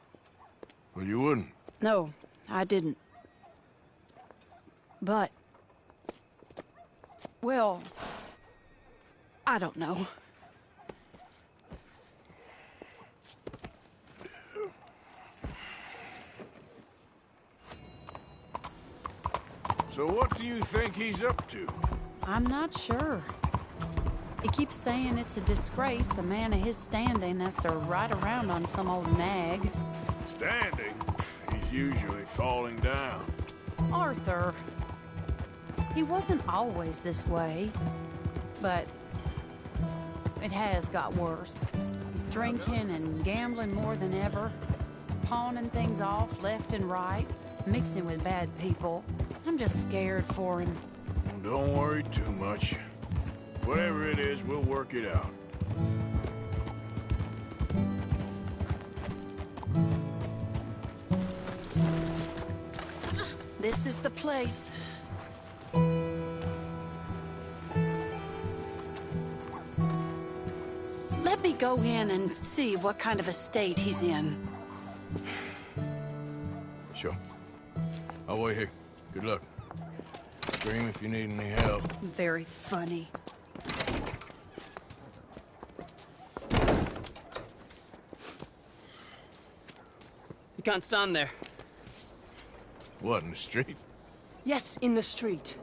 Well, you wouldn't. No, I didn't. But... well... I don't know. So what do you think he's up to? I'm not sure. He keeps saying it's a disgrace a man of his standing has to ride around on some old nag. Standing? He's usually falling down. Arthur. He wasn't always this way, but it has got worse. He's drinking and gambling more than ever, pawning things off left and right, mixing with bad people. I'm just scared for him. Don't worry too much. Whatever it is, we'll work it out. This is the place. Let me go in and see what kind of a state he's in. Sure. I'll wait here. Good luck. Scream if you need any help. Very funny. You can't stand there. What, in the street? Yes, in the street.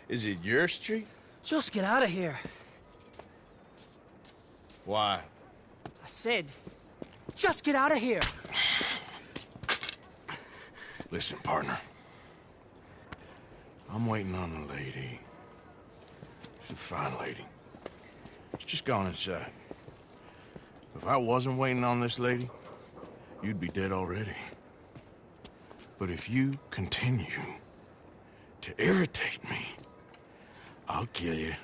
Is it your street? Just get out of here. Why? I said, just get out of here. Listen, partner. I'm waiting on a lady. She's a fine lady. She's just gone inside. If I wasn't waiting on this lady, you'd be dead already. But if you continue to irritate me, I'll kill you.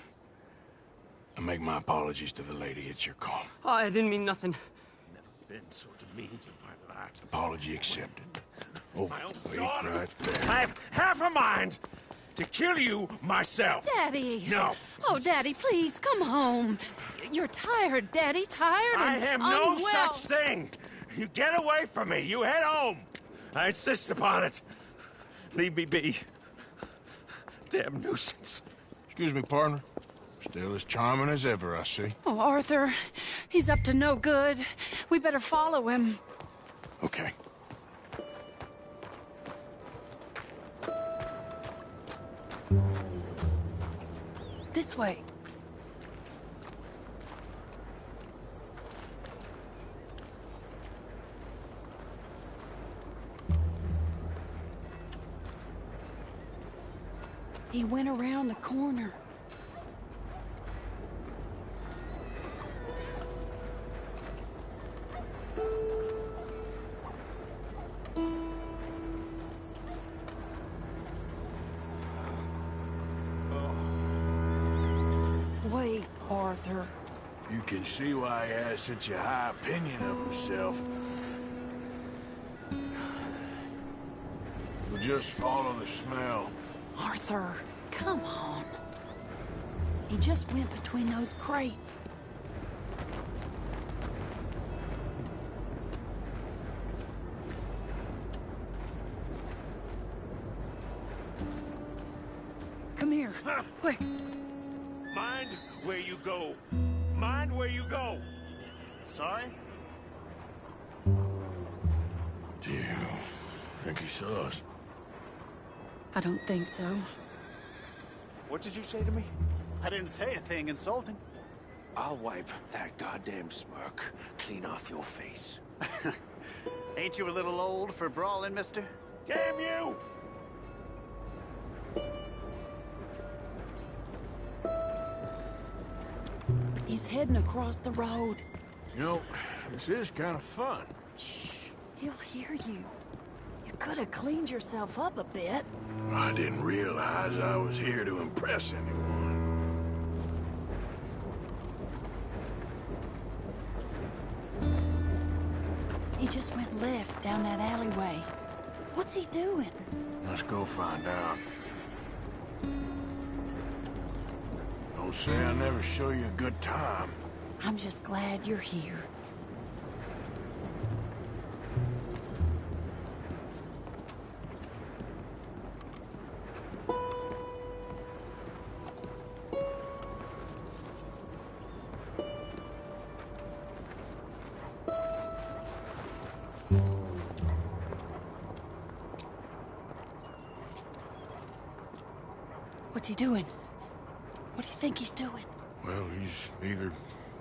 And make my apologies to the lady. It's your call. Oh, I didn't mean nothing. Been so demeaned in my life. Apology accepted. Oh, wait right there. I have half a mind to kill you myself. Daddy! No. Oh, Daddy, please, come home. You're tired, Daddy, tired and I am no unwell. such thing. You get away from me. You head home. I insist upon it. Leave me be. Damn nuisance. Excuse me, partner. Still as charming as ever, I see. Oh, Arthur, he's up to no good. We better follow him. Okay. This way. He went around the corner. Wait, Arthur. You can see why he has such a high opinion of himself. We'll just follow the smell. Arthur, come on. He just went between those crates. Come here, quick. Mind where you go. Mind where you go. Sorry? Do you think he saw us? I don't think so. What did you say to me? I didn't say a thing insulting. I'll wipe that goddamn smirk clean off your face. Ain't you a little old for brawling, mister? Damn you! He's heading across the road. You know, this is kind of fun. Shh, he'll hear you. You could have cleaned yourself up a bit. I didn't realize I was here to impress anyone. He just went left down that alleyway. What's he doing? Let's go find out. Don't say I never show you a good time. I'm just glad you're here. What's he doing? What do you think he's doing? Well, he's either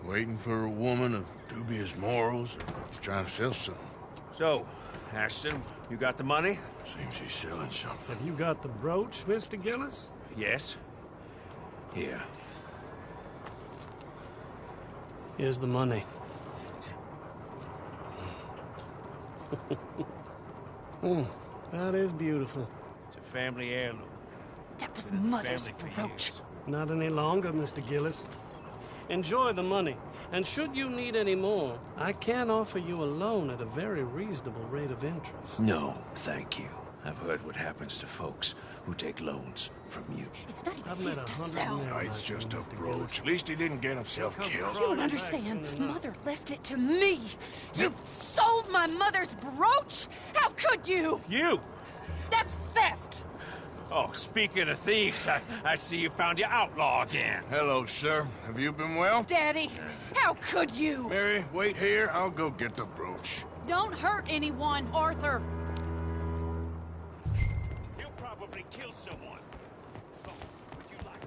waiting for a woman of dubious morals or he's trying to sell something. So, Ashton, you got the money? Seems he's selling something. Have you got the brooch, Mr. Gillis? Yes. Here. Here's the money. That is beautiful. It's a family heirloom. That was Mother's Family for brooch. years. Not any longer, Mr. Gillis. Enjoy the money, and should you need any more, I can offer you a loan at a very reasonable rate of interest. No, thank you. I've heard what happens to folks who take loans from you. It's not even his to sell. It's just a brooch. At least he didn't get himself killed. You don't understand. Mother left it to me. You sold my mother's brooch? How could you? You! That's theft! Oh, speaking of thieves, I see you found your outlaw again. Hello, sir. Have you been well? Daddy, how could you? Mary, wait here. I'll go get the brooch. Don't hurt anyone, Arthur. You'll probably kill someone. Oh, would you like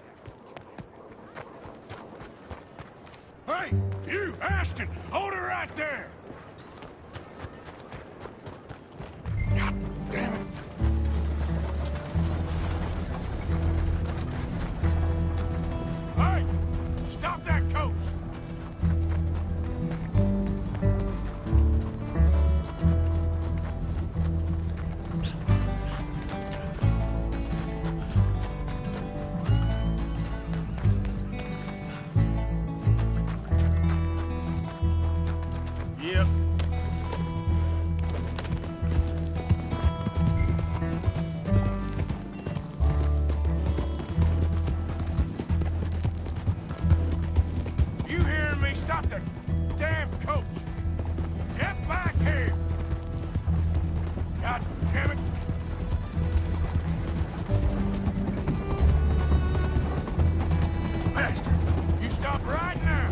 that? Hey, you, Ashton! Hold her right there! God damn it. Hey! Stop that coach! Yep. You hearing me? Stop the damn coach! Get back here! God damn it! Bastard! You stop right now!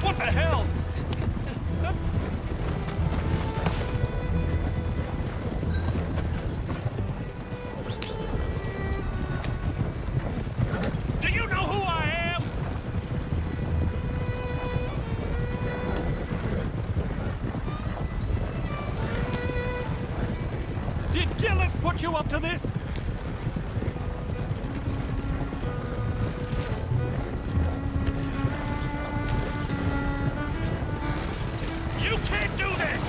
What the hell? Do you know who I am? Did Gillis put you up to this? You can't do this!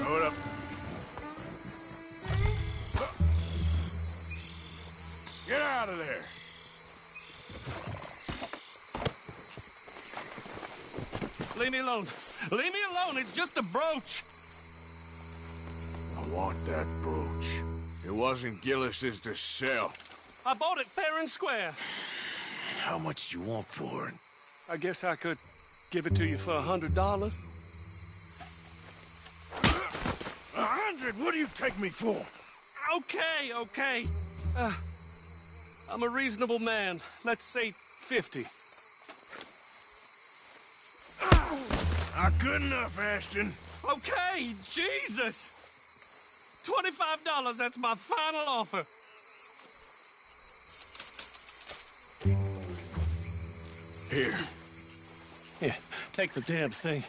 Throw it up. Get out of there! Leave me alone. Leave me alone. It's just a brooch. I want that brooch. It wasn't Gillis's to sell. I bought it fair and square. How much you want for it? I guess I could give it to you for $100. 100? What do you take me for? Okay, okay. I'm a reasonable man. Let's say 50. Not good enough, Ashton. Okay, Jesus! $25, that's my final offer. Here. Here, take the damn thing.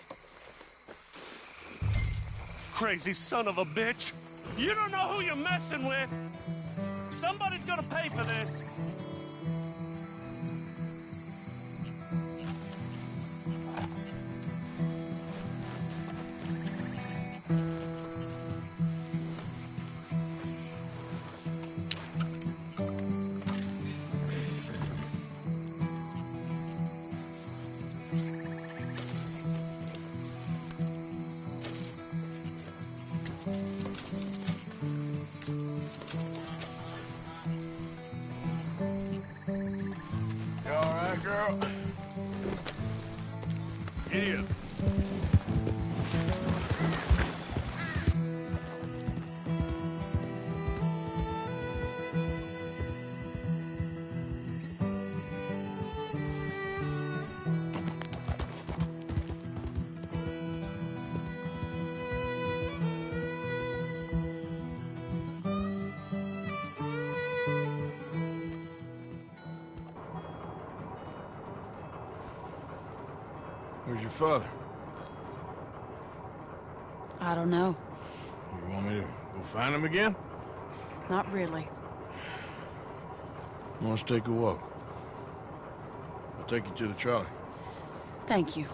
Crazy son of a bitch. You don't know who you're messing with. Somebody's gonna pay for this. You all right, girl? Giddy up. Where's your father? I don't know. You want me to go find him again? Not really. Let's take a walk. I'll take you to the trolley. Thank you.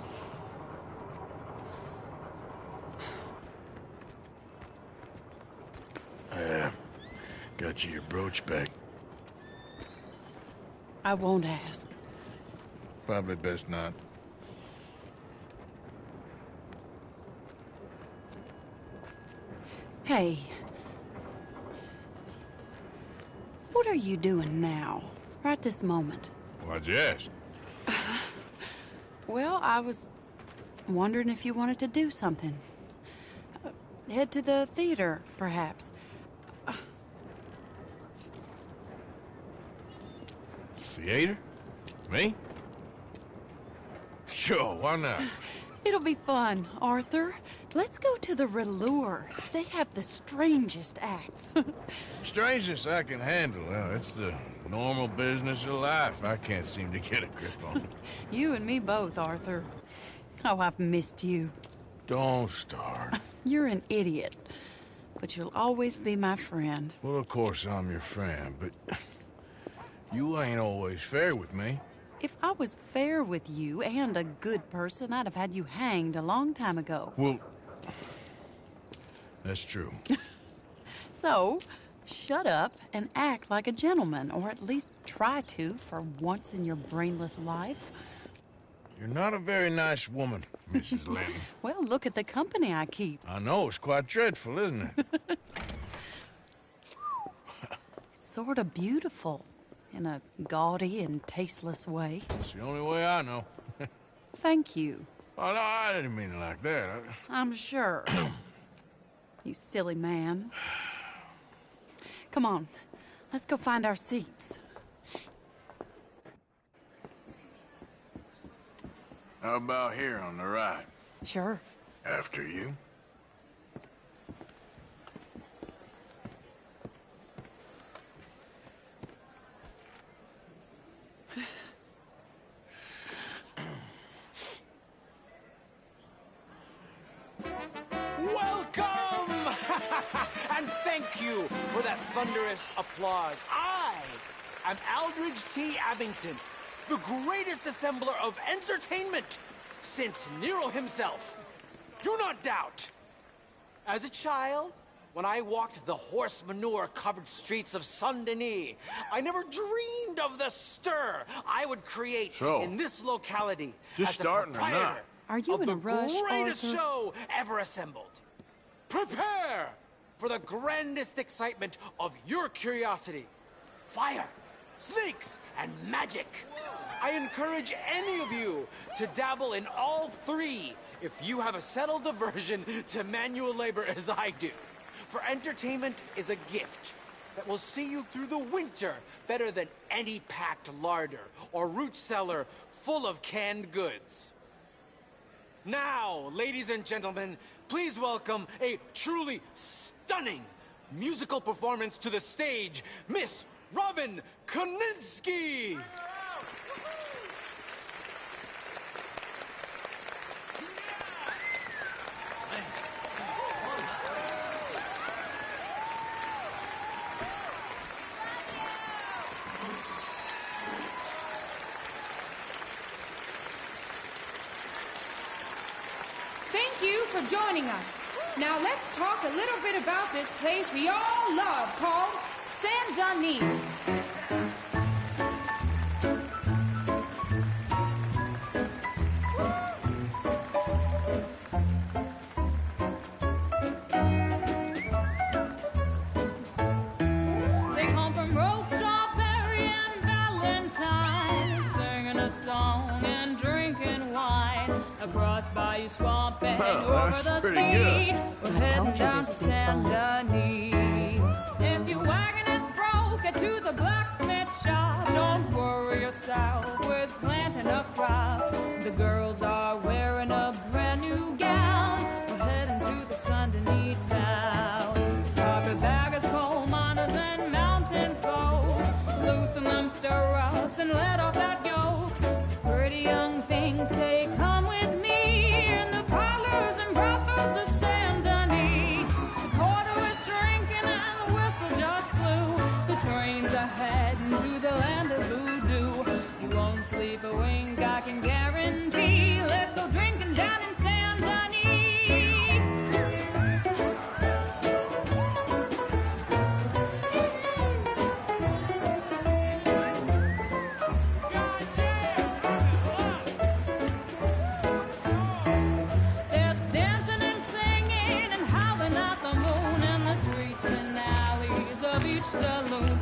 Got you your brooch back. I won't ask. Probably best not. Hey. What are you doing now? Right this moment? Why'd you ask? Well, I was wondering if you wanted to do something. Head to the theater, perhaps. Theater? Me? Sure, why not? It'll be fun, Arthur. Let's go to the Relure. They have the strangest acts. Strangeness I can handle. Well, it's the normal business of life. I can't seem to get a grip on. You and me both, Arthur. Oh, I've missed you. Don't start. You're an idiot, but you'll always be my friend. Well, of course I'm your friend, but you ain't always fair with me. If I was fair with you and a good person, I'd have had you hanged a long time ago. Well, that's true. So, shut up and act like a gentleman, or at least try to for once in your brainless life. You're not a very nice woman, Mrs. Lennon. Well, look at the company I keep. I know, it's quite dreadful, isn't it? It's sort of beautiful, in a gaudy and tasteless way. It's the only way I know. Thank you. Oh, no, I didn't mean it like that. I'm sure. You silly man. Come on, let's go find our seats. How about here on the right? Sure. After you. Welcome! And thank you for that thunderous applause. I am Aldridge T. Abington, the greatest assembler of entertainment since Nero himself. Do not doubt. As a child, when I walked the horse manure-covered streets of Saint-Denis, I never dreamed of the stir I would create in this locality just as the starting or proprietor not? Are you of in the a rush, greatest Arthur? show ever assembled. Prepare for the grandest excitement of your curiosity. Fire, snakes, and magic. I encourage any of you to dabble in all three if you have a settled aversion to manual labor as I do. For entertainment is a gift that will see you through the winter better than any packed larder or root cellar full of canned goods. Now, ladies and gentlemen, please welcome a truly stunning musical performance to the stage, Miss Robin Koninsky! Thank you for joining us. Now let's talk a little bit about this place we all love called Saint-Denis. They come from Road Strawberry and Valentine, singing a song and drinking wine across Bayou Swamp and over the pretty sea. good. We're heading down to Saint-Denis. If your wagon is broke, get to the blacksmith shop. Don't worry yourself with planting a crop. The girls are wearing a brand new gown. We're heading to the Saint-Denis town. Carpetbaggers, coal miners, and mountain folk, loosen them stirrups and let off that yoke. Pretty young things say, come with me in the parlors and brothels of Saint-Denis. The quarter is drinking and the whistle just blew. The trains are heading to the land of voodoo. You won't sleep a wink reach the loop.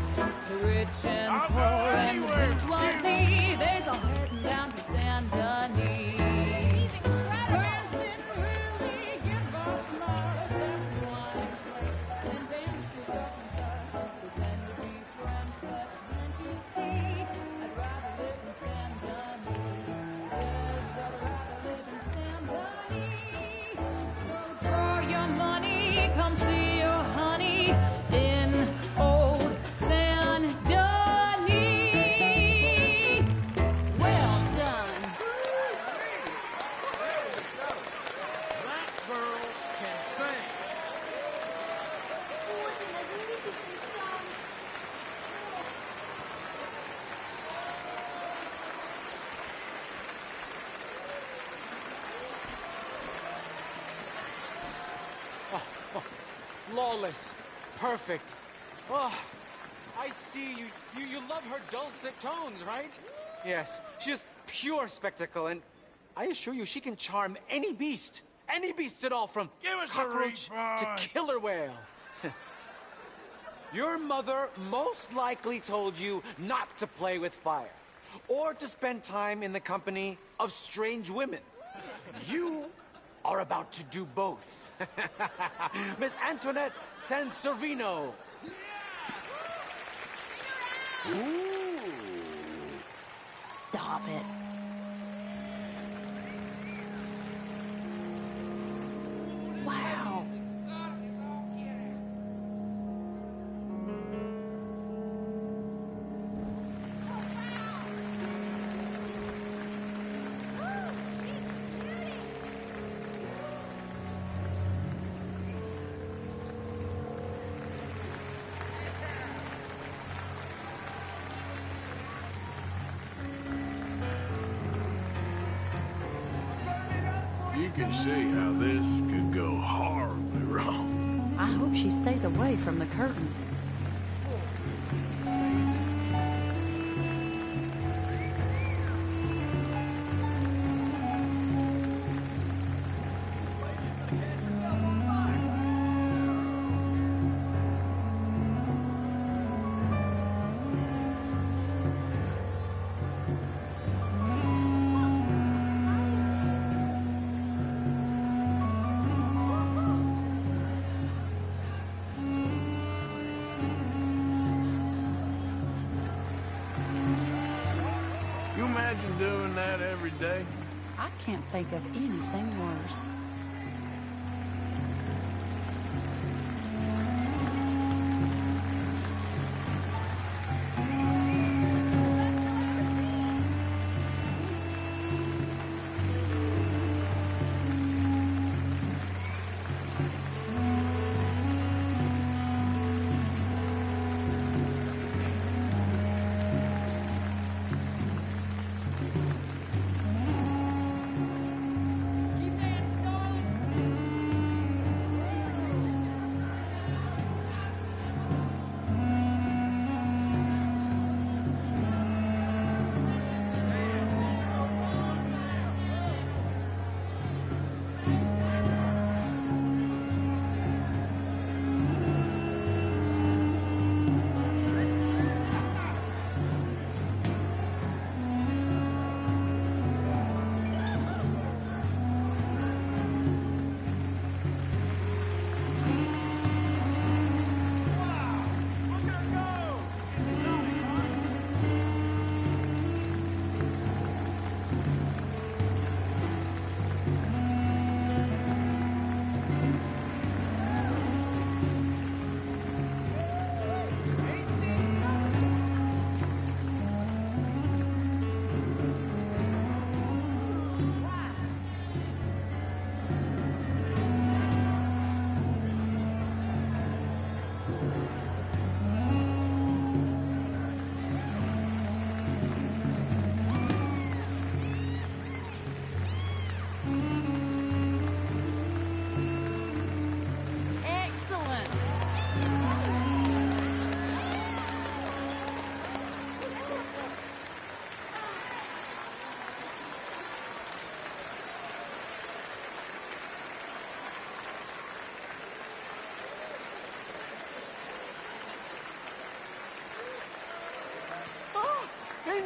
The rich and poor and the bourgeoisie, they's all heading down to Saint Denis. Friends didn't really give up much after wine and dances up and pretend to be friends, but can't you see? I'd rather live in Saint Denis. Yes, I'd rather live in Saint Denis. So draw your money, come see your honey in old Saint Denis. Well done. That girl can sing. Flawless. Perfect. Oh, I see you love her dulcet tones, right? Yes, she is pure spectacle, and I assure you she can charm any beast at all, from Give us a cockroach to refund. killer whale. Your mother most likely told you not to play with fire, or to spend time in the company of strange women. You are about to do both. Miss Antoinette Sansorvino. Ooh. Stop it. Wow. You can see how this could go horribly wrong. I hope she stays away from the curtain. You imagine doing that every day? I can't think of anything worse.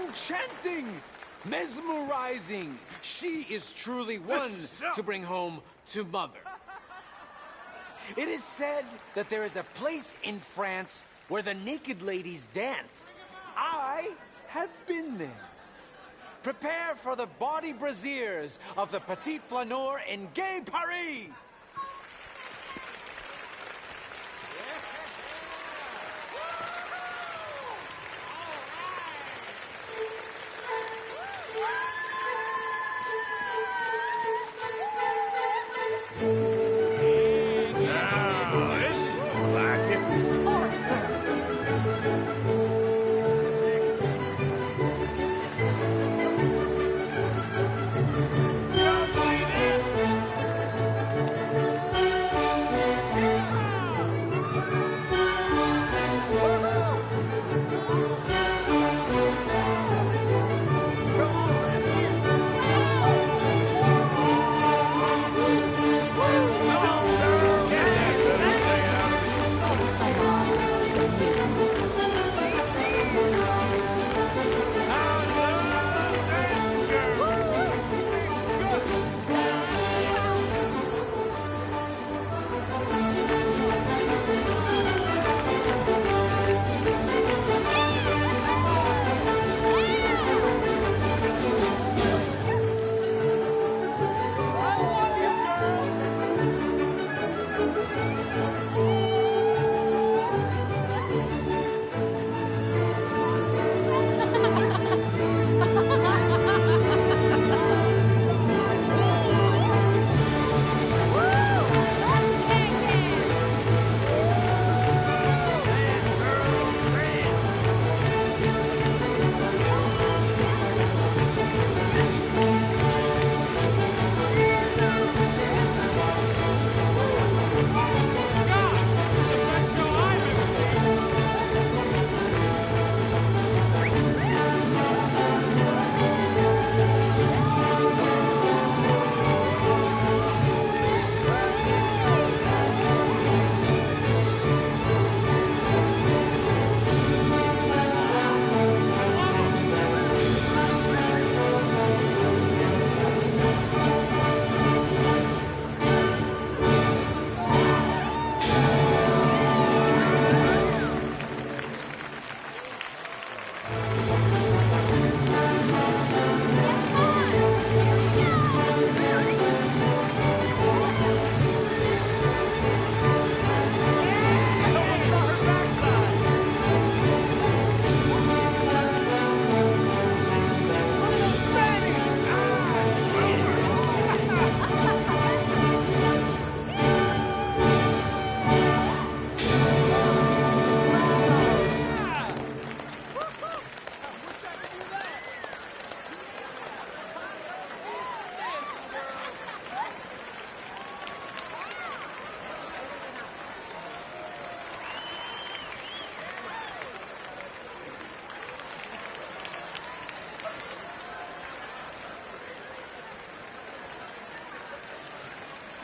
Enchanting! Mesmerizing! She is truly one to bring home to mother. It is said that there is a place in France where the naked ladies dance. I have been there. Prepare for the bawdy brasiers of the Petit Flaneur in Gay Paris!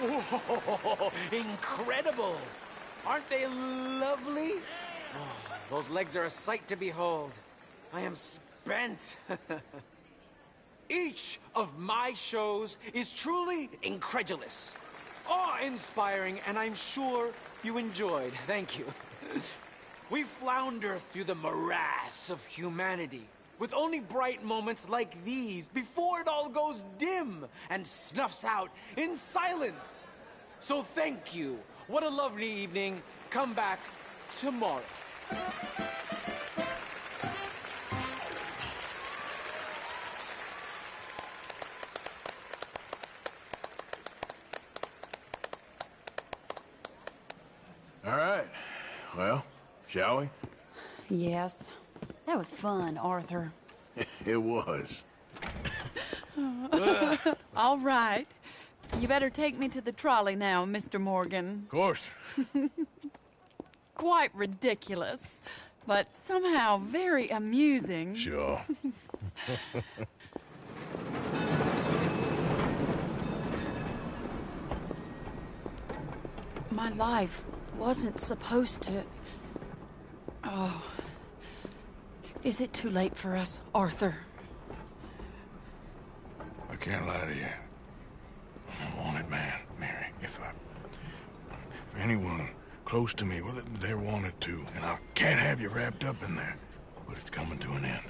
Oh, incredible! Aren't they lovely? Oh, those legs are a sight to behold. I am spent. Each of my shows is truly incredulous, awe-inspiring, and I'm sure you enjoyed. Thank you. We flounder through the morass of humanity, with only bright moments like these before it all goes dim and snuffs out in silence. So thank you. What a lovely evening. Come back tomorrow. All right. Well, shall we? Yes. That was fun, Arthur. It was. All right. You better take me to the trolley now, Mr. Morgan. Of course. Quite ridiculous, but somehow very amusing. Sure. My life wasn't supposed to... Oh. Is it too late for us, Arthur? I can't lie to you. I'm a wanted man, Mary. If anyone close to me, well, they're wanted too. And I can't have you wrapped up in there. But it's coming to an end.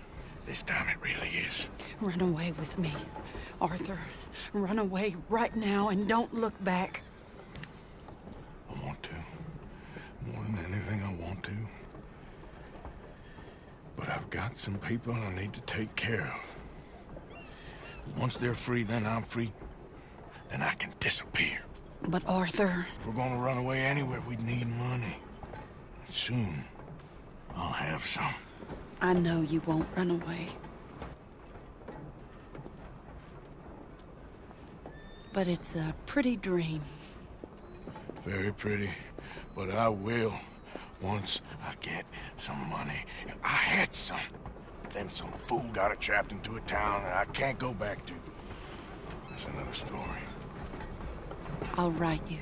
This time it really is. Run away with me, Arthur. Run away right now and don't look back. I want to. More than anything, I want to. But I've got some people I need to take care of. Once they're free, then I'm free. Then I can disappear. But Arthur... If we're gonna run away anywhere, we'd need money. Soon, I'll have some. I know you won't run away. But it's a pretty dream. Very pretty. But I will, once I get some money. I had some. But then some fool got it trapped into a town that I can't go back to. That's another story. I'll write you.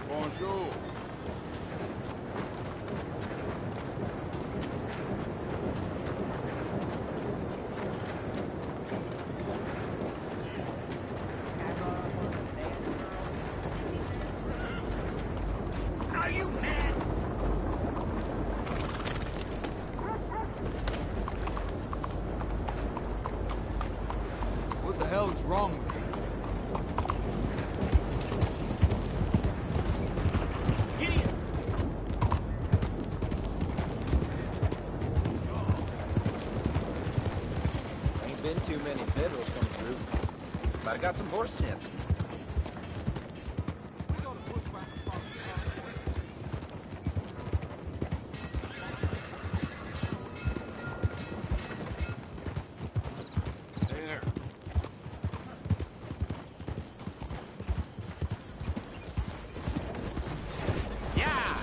Bonjour. Are you mad? What the hell is wrong with you? Ain't been too many Federals come through, but I got some horse sense. There. Yeah!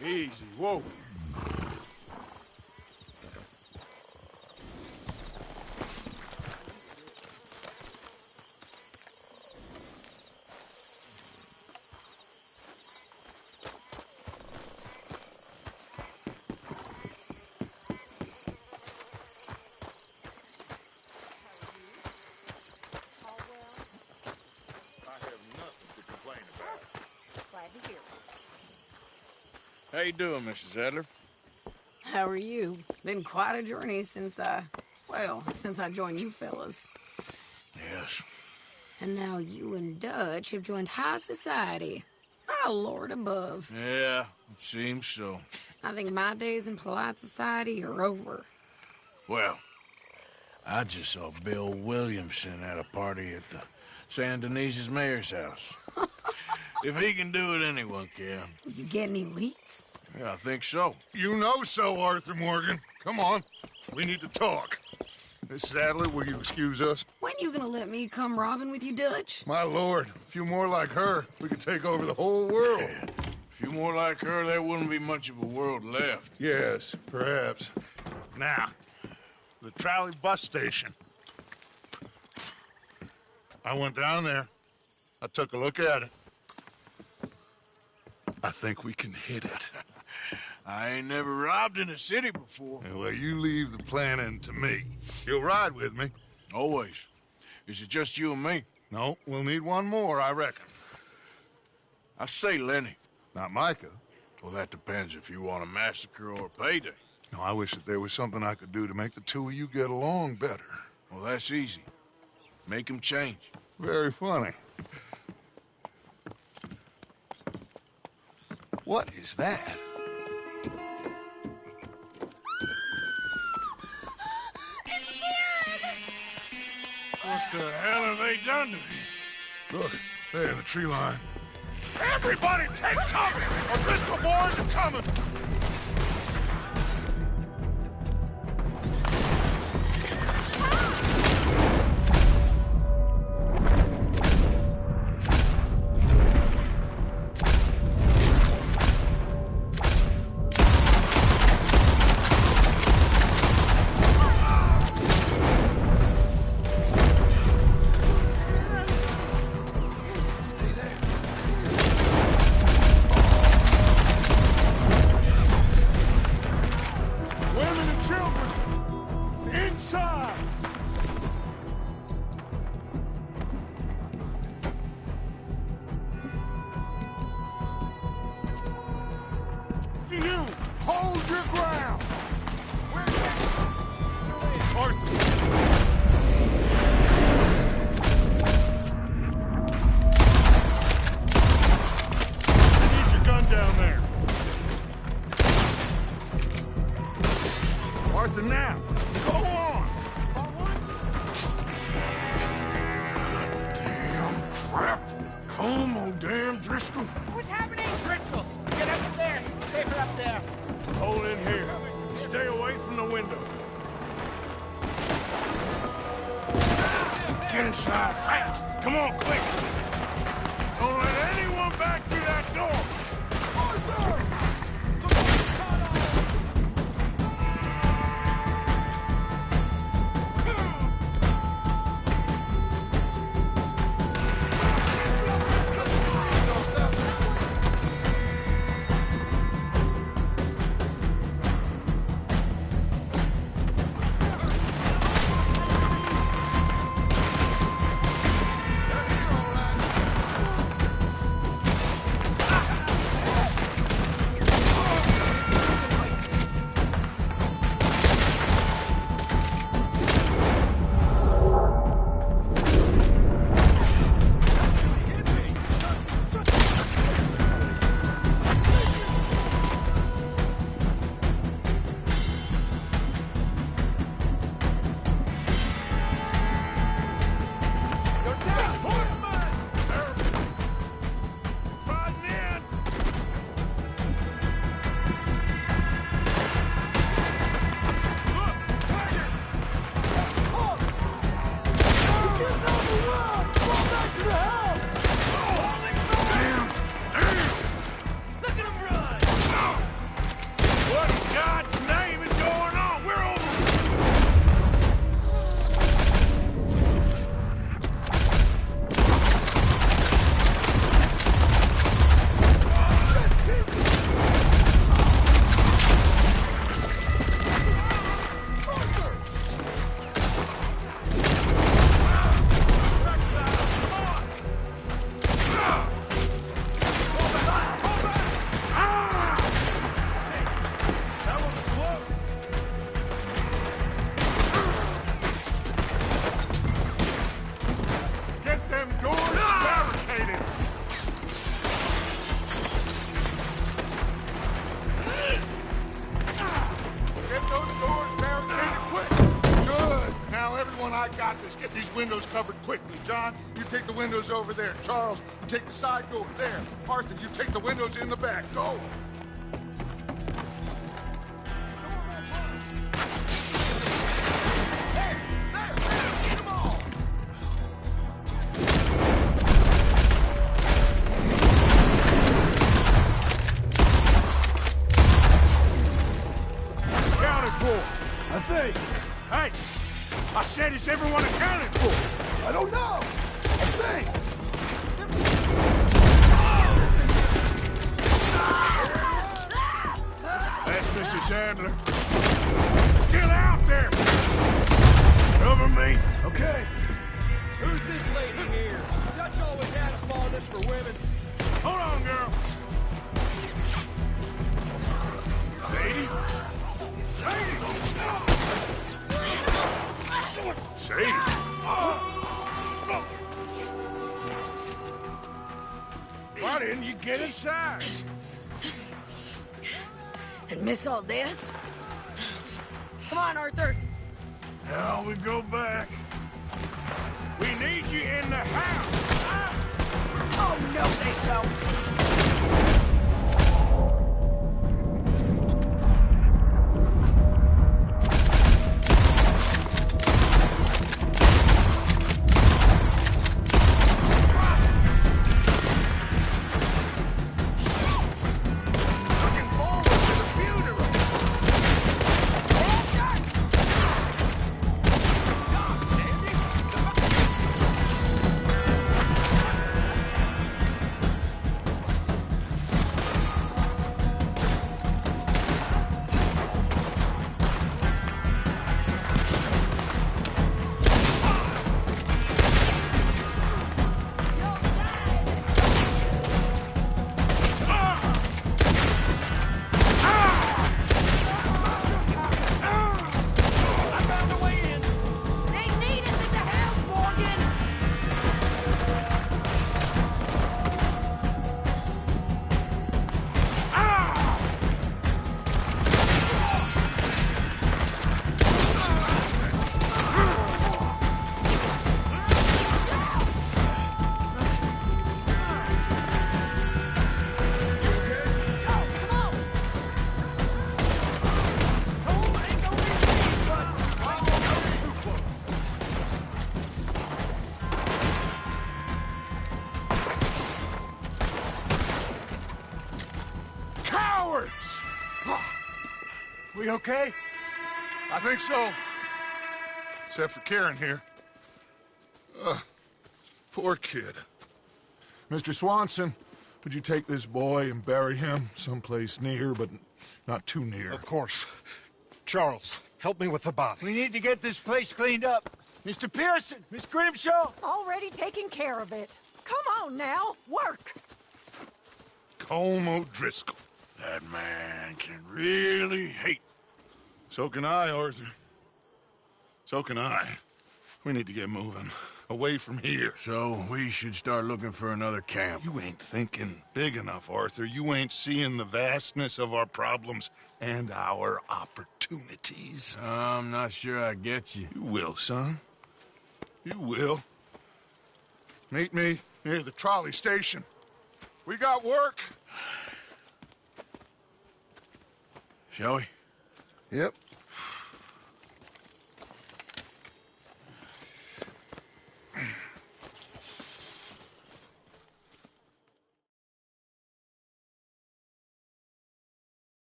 Easy, whoa. How you doing, Mrs. Adler? How are you? Been quite a journey since I joined you fellas. Yes. And now you and Dutch have joined high society. Oh, Lord above. Yeah, it seems so. I think my days in polite society are over. Well, I just saw Bill Williamson at a party at the San Denise's mayor's house. If he can do it, anyone can. You get any leads? Yeah, I think so. You know so, Arthur Morgan. Come on. We need to talk. Mrs. Adler, will you excuse us? When you gonna let me come robbing with you, Dutch? My lord, a few more like her, we could take over the whole world. Yeah. A few more like her, there wouldn't be much of a world left. Yes, perhaps. Now, the trolley bus station. I went down there. I took a look at it. I think we can hit it. I ain't never robbed in a city before. Well, you leave the planning to me. You'll ride with me? Always. Is it just you and me? No, we'll need one more, I reckon. I say Lenny. Not Micah. Well, that depends if you want a massacre or a payday. No, I wish that there was something I could do to make the two of you get along better. Well, that's easy. Make 'em change. Very funny. What is that? What the hell have they done to me? Look, there in the tree line. Everybody take cover! Our Driscoll boys are coming! What's happening? Driscoll's! Get upstairs! Safer up there! Hold in here. Stay away from the window. Get inside, fast! Come on, quick! Don't let anyone back through that door! Arthur! got this. Get these windows covered quickly. John, you take the windows over there. Charles, you take the side doors there. Arthur, you take the windows in the back. Go! I think. Hey! I said, is everyone accounted for? I don't know. I think. That's Mrs. Adler. Still out there! Cover me. Okay. Who's this lady here? Dutch always had a fondness for women. Hold on, girl. Sadie? Sadie! Sadie? Why didn't you get inside? And miss all this? Come on, Arthur. Now we go back. We need you in the house. Oh, no, they don't. We okay? I think so. Except for Karen here. Poor kid. Mr. Swanson, would you take this boy and bury him someplace near, but not too near? Of course. Charles, help me with the body. We need to get this place cleaned up. Mr. Pearson, Miss Grimshaw. Already taking care of it. Come on now, work. Colm O'Driscoll. That man can really hate. So can I, Arthur. So can I. We need to get moving. Away from here. So we should start looking for another camp. You ain't thinking big enough, Arthur. You ain't seeing the vastness of our problems and our opportunities. I'm not sure I get you. You will, son. You will. Meet me near the trolley station. We got work. Shall we? Yep.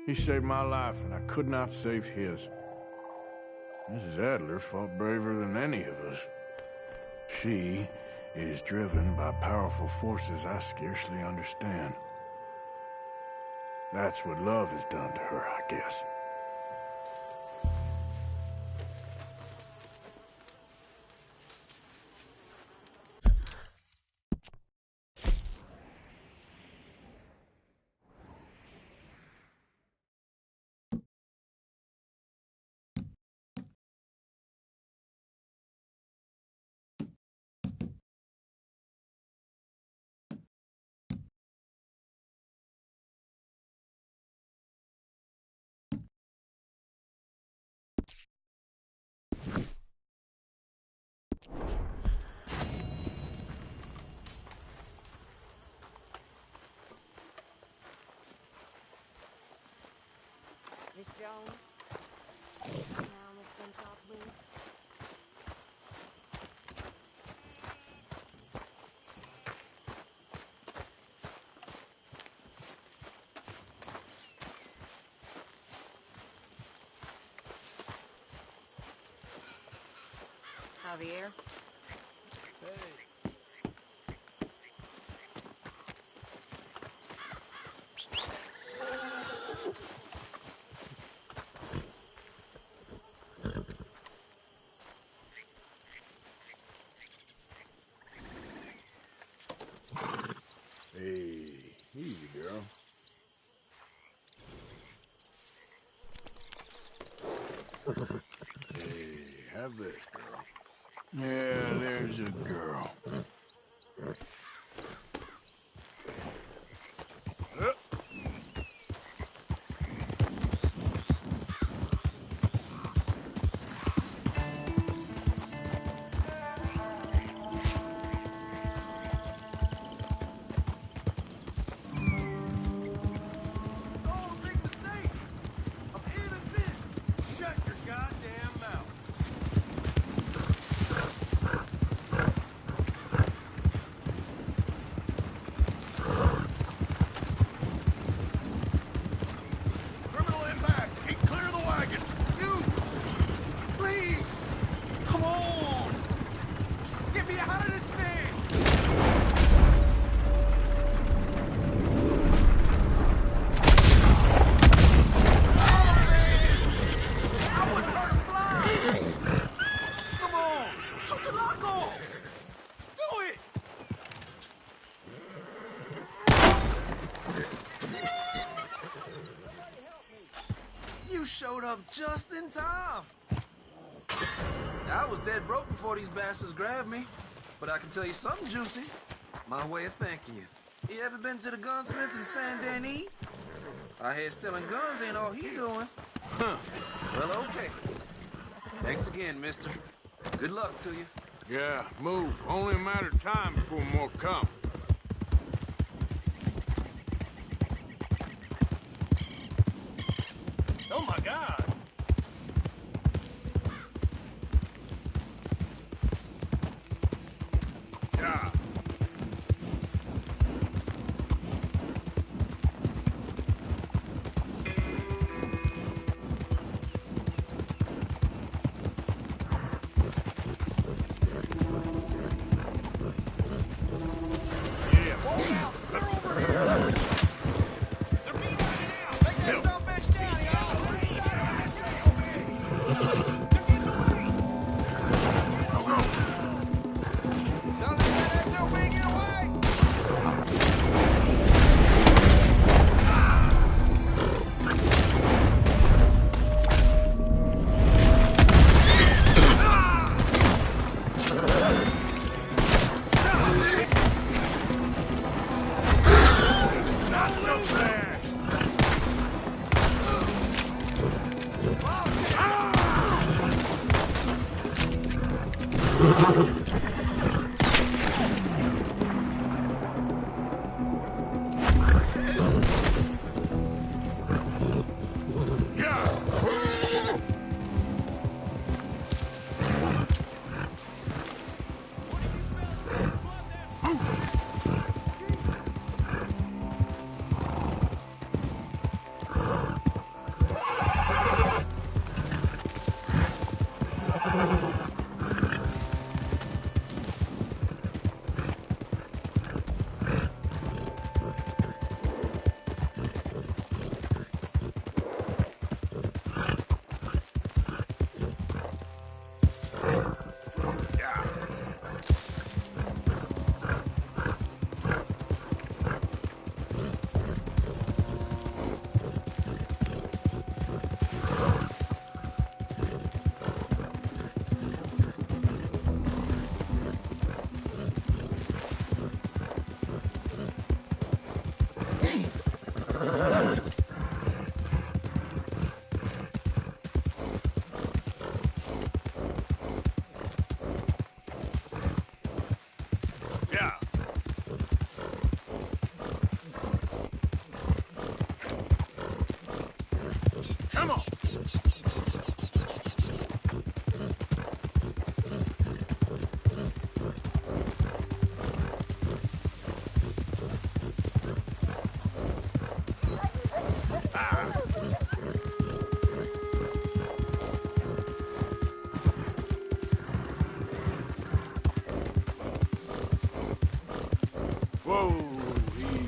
He saved my life, and I could not save his. Mrs. Adler fought braver than any of us. She is driven by powerful forces I scarcely understand. That's what love has done to her, I guess. Javier. Hey, easy, girl. Hey, have this, girl. Yeah, there's a girl. Showed up just in time. I was dead broke before these bastards grabbed me. But I can tell you something juicy. My way of thanking you. You ever been to the gunsmith in Saint Denis? I hear selling guns ain't all he doing. Huh. Well, okay. Thanks again, mister. Good luck to you. Yeah, move. Only a matter of time before more come. Oh my God! Yeah. Whoa, easy.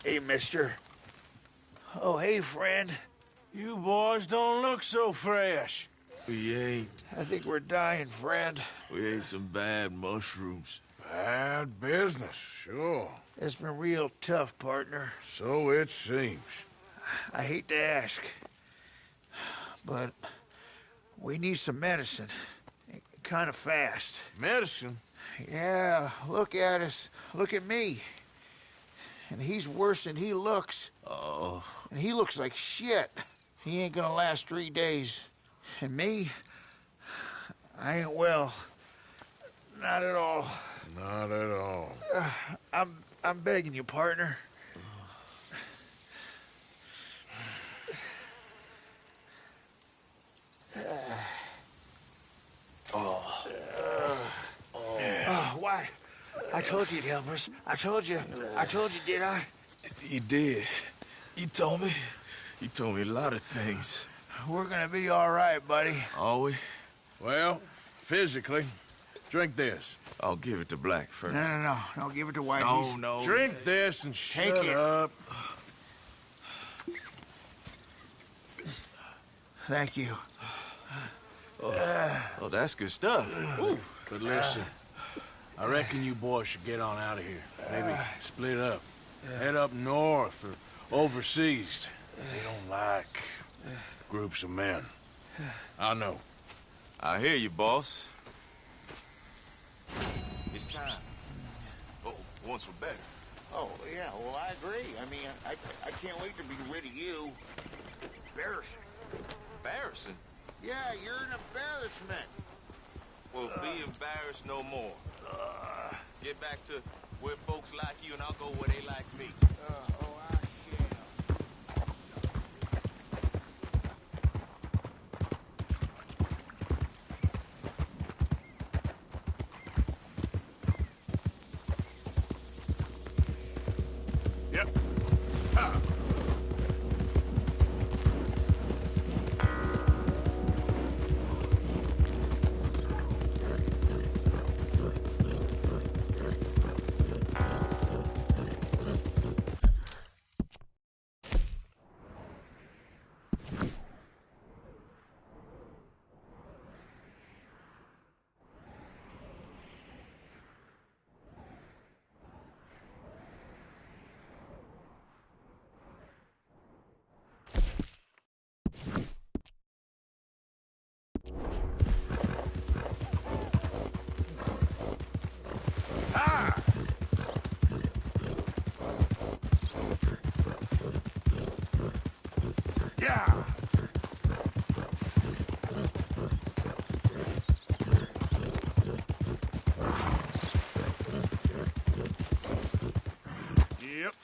Hey, mister. Oh, hey, friend. You boys don't look so fresh. We ain't. I think we're dying, friend. We ate some bad mushrooms. Bad business, sure. It's been real tough, partner. So it seems. I hate to ask, but we need some medicine. Kind of fast. Medicine? Yeah, look at us. Look at me. And he's worse than he looks. Oh. And he looks like shit. He ain't gonna last 3 days. And me, I ain't well. Not at all. Not at all. I'm begging you, partner. Why? I told you you'd help us. I told you, did I? You did. You told me. You told me a lot of things. We're gonna be all right, buddy. Are we? Well, physically. Drink this. I'll give it to Black first. No. Don't give it to Whitey. No. Drink this and Take shut it. up. Thank you. Oh, that's good stuff. But listen, I reckon you boys should get on out of here. Maybe split up. Head up north or overseas. They don't like groups of men. I know. I hear you, boss. It's time. Oh, once we're better. Oh, yeah, well, I agree. I mean, I can't wait to be rid of you. Embarrassing. Embarrassing? Yeah, you're an embarrassment. Well, be embarrassed no more. Get back to where folks like you, and I'll go where they like me. Yep. Yeah. Yep.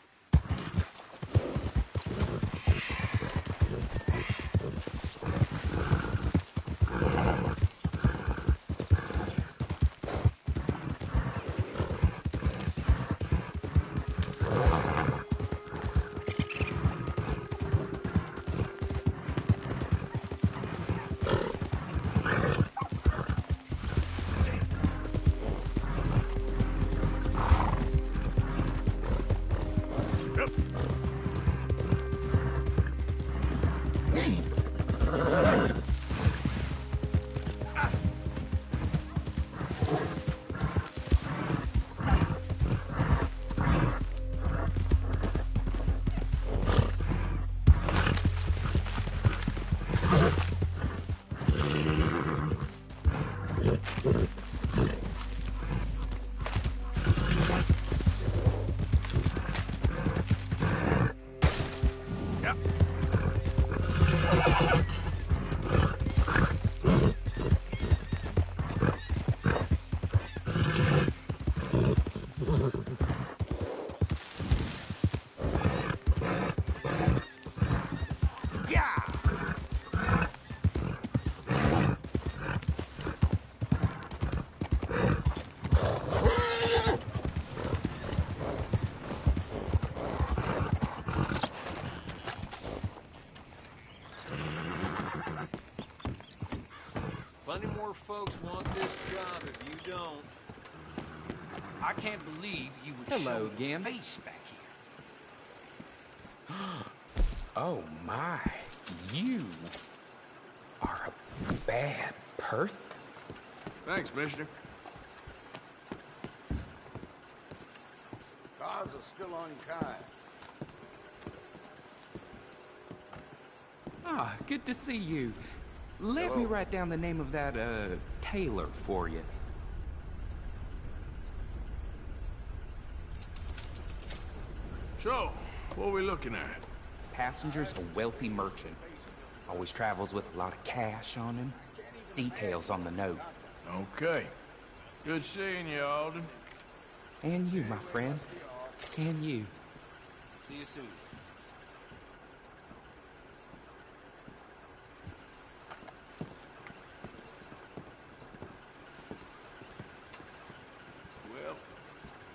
Plenty more folks want this job if you don't. I can't believe you would Hello show again. your face back here. Oh my, you are a bad person. Thanks, mister. Cars are still unkind. Ah, good to see you. Let me write down the name of that, tailor for you. So, what are we looking at? Passenger's a wealthy merchant. Always travels with a lot of cash on him. Details on the note. Okay. Good seeing you, Alden. And you, my friend. And you. See you soon. Well,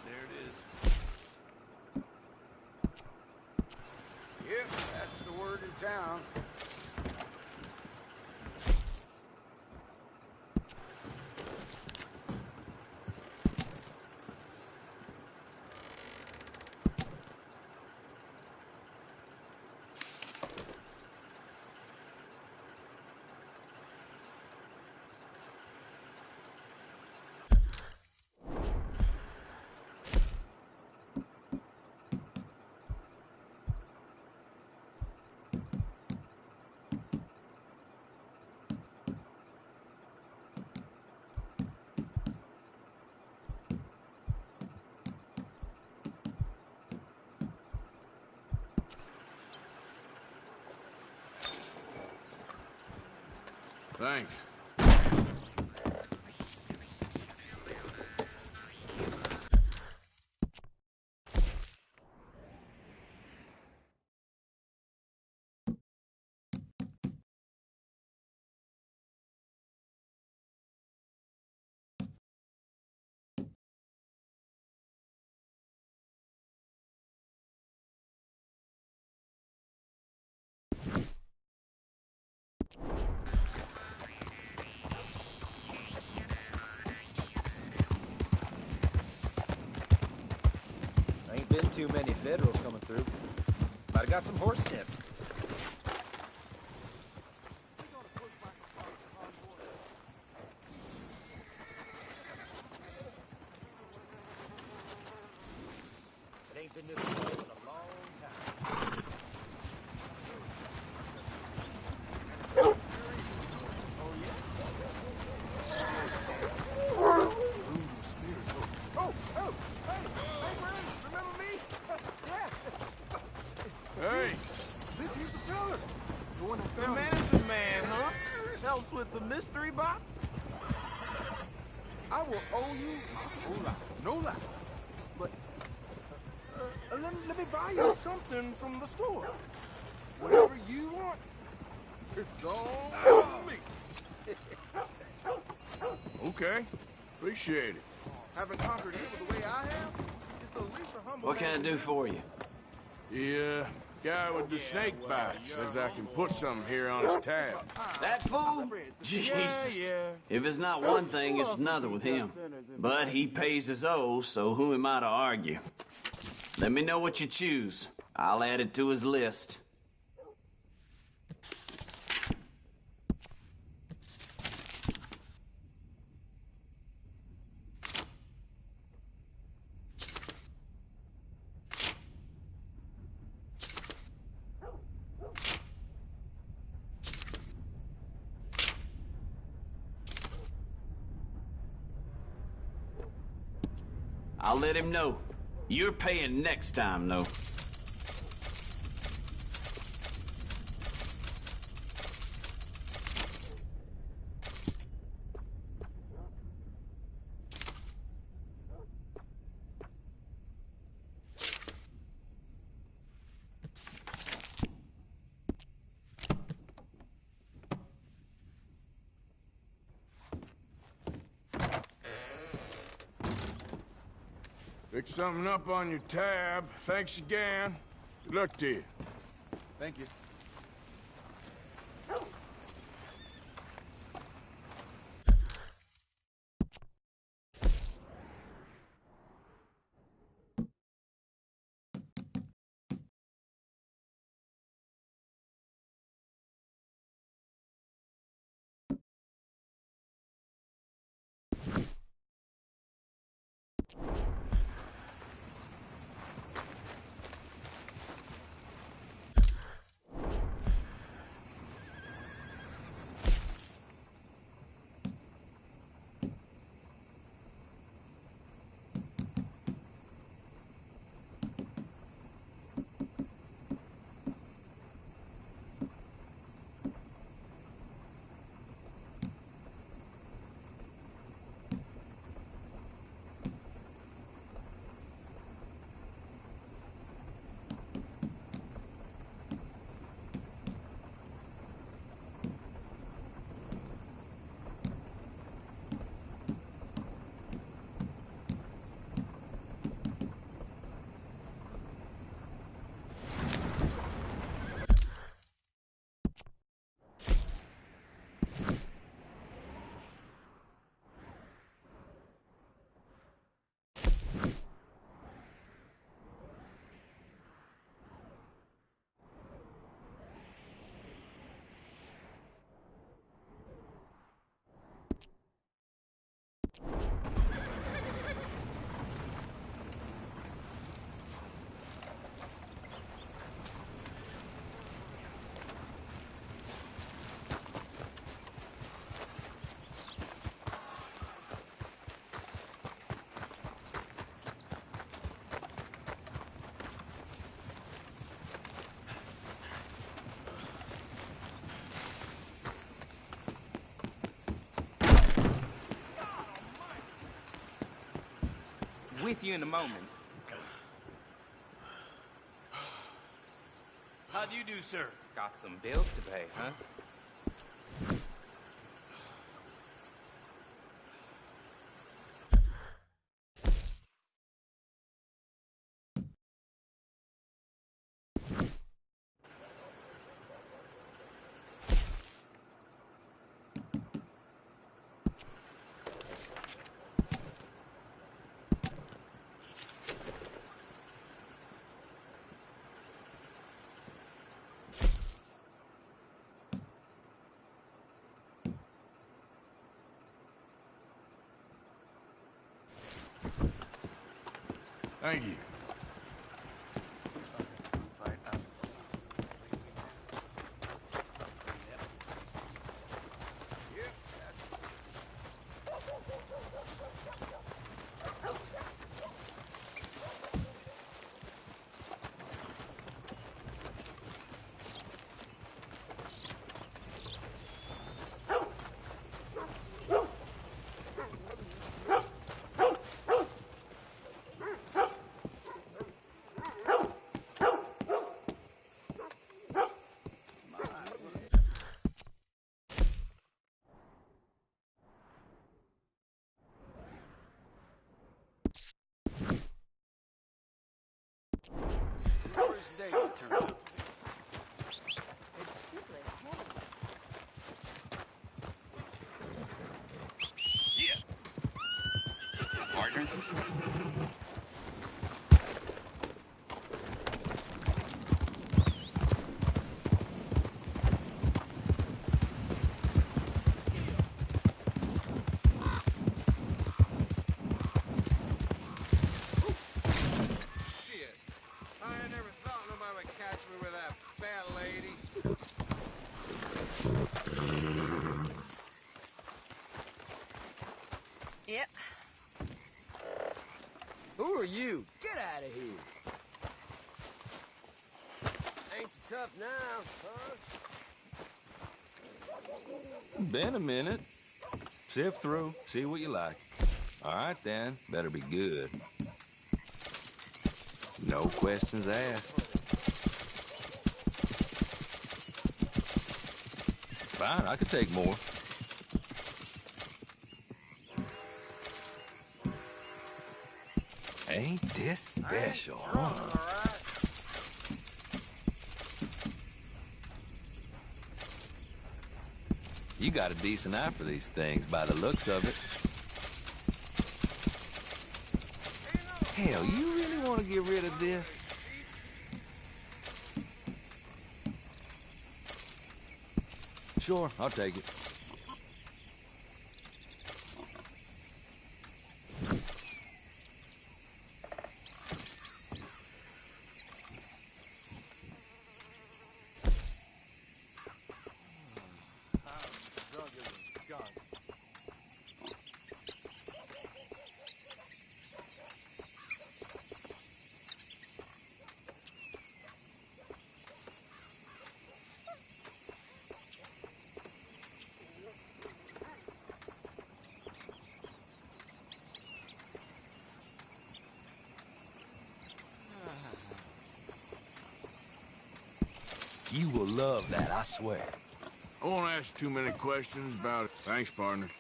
there it is. Yep, that's the word in town. Thanks. Ain't been too many Federals coming through. Might have got some horse sense. It ain't been this way in a long time. Hey! This here's the fella. The one that The found me. medicine man, huh? Helps with the mystery box? I will owe you a whole lot. No lie. But let me buy you something from the store. Whatever you want, it's all on me. Okay. Appreciate it. Haven't conquered evil the way I have? It's the least a humble What can I man do for you? The guy with the snake bite says I can put something here on his tab. That fool? Jesus. If it's not one thing, it's another with him. But he pays his owe, so who am I to argue? Let me know what you choose. I'll add it to his list. I'll let him know. You're paying next time, though. Pick something up on your tab. Thanks again. Good luck to you. Thank you. with you in a moment. How do you do, sir? Got some bills to pay, huh? Thank you. First day it turned out. Partner? Shit. I never thought nobody would catch me with that fat lady. Yep. Who are you? Get out of here. Ain't you tough now, huh? Been a minute. Sift through, see what you like. All right, then. Better be good. No questions asked. Fine, I could take more. Ain't this special, huh? You got a decent eye for these things by the looks of it. Hell, you really want to get rid of this? Sure, I'll take it. You will love that, I swear. I won't ask too many questions about it. Thanks, partner.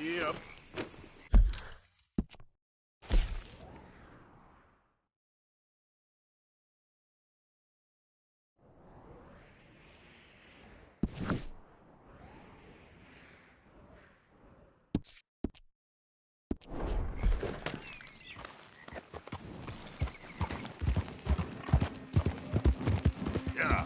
Yep. Yeah.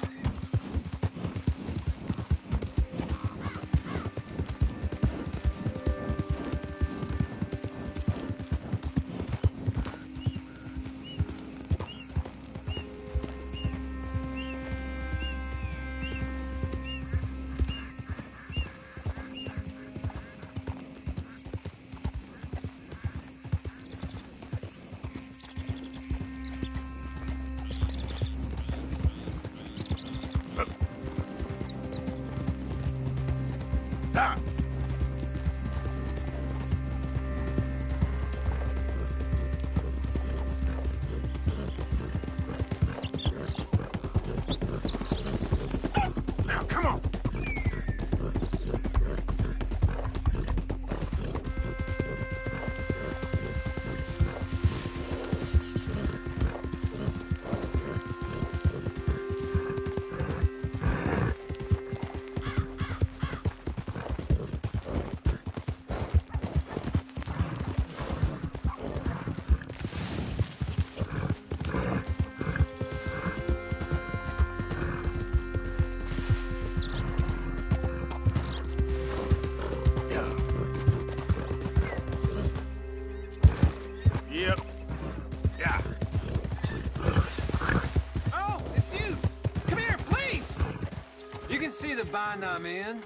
see the bind I'm in.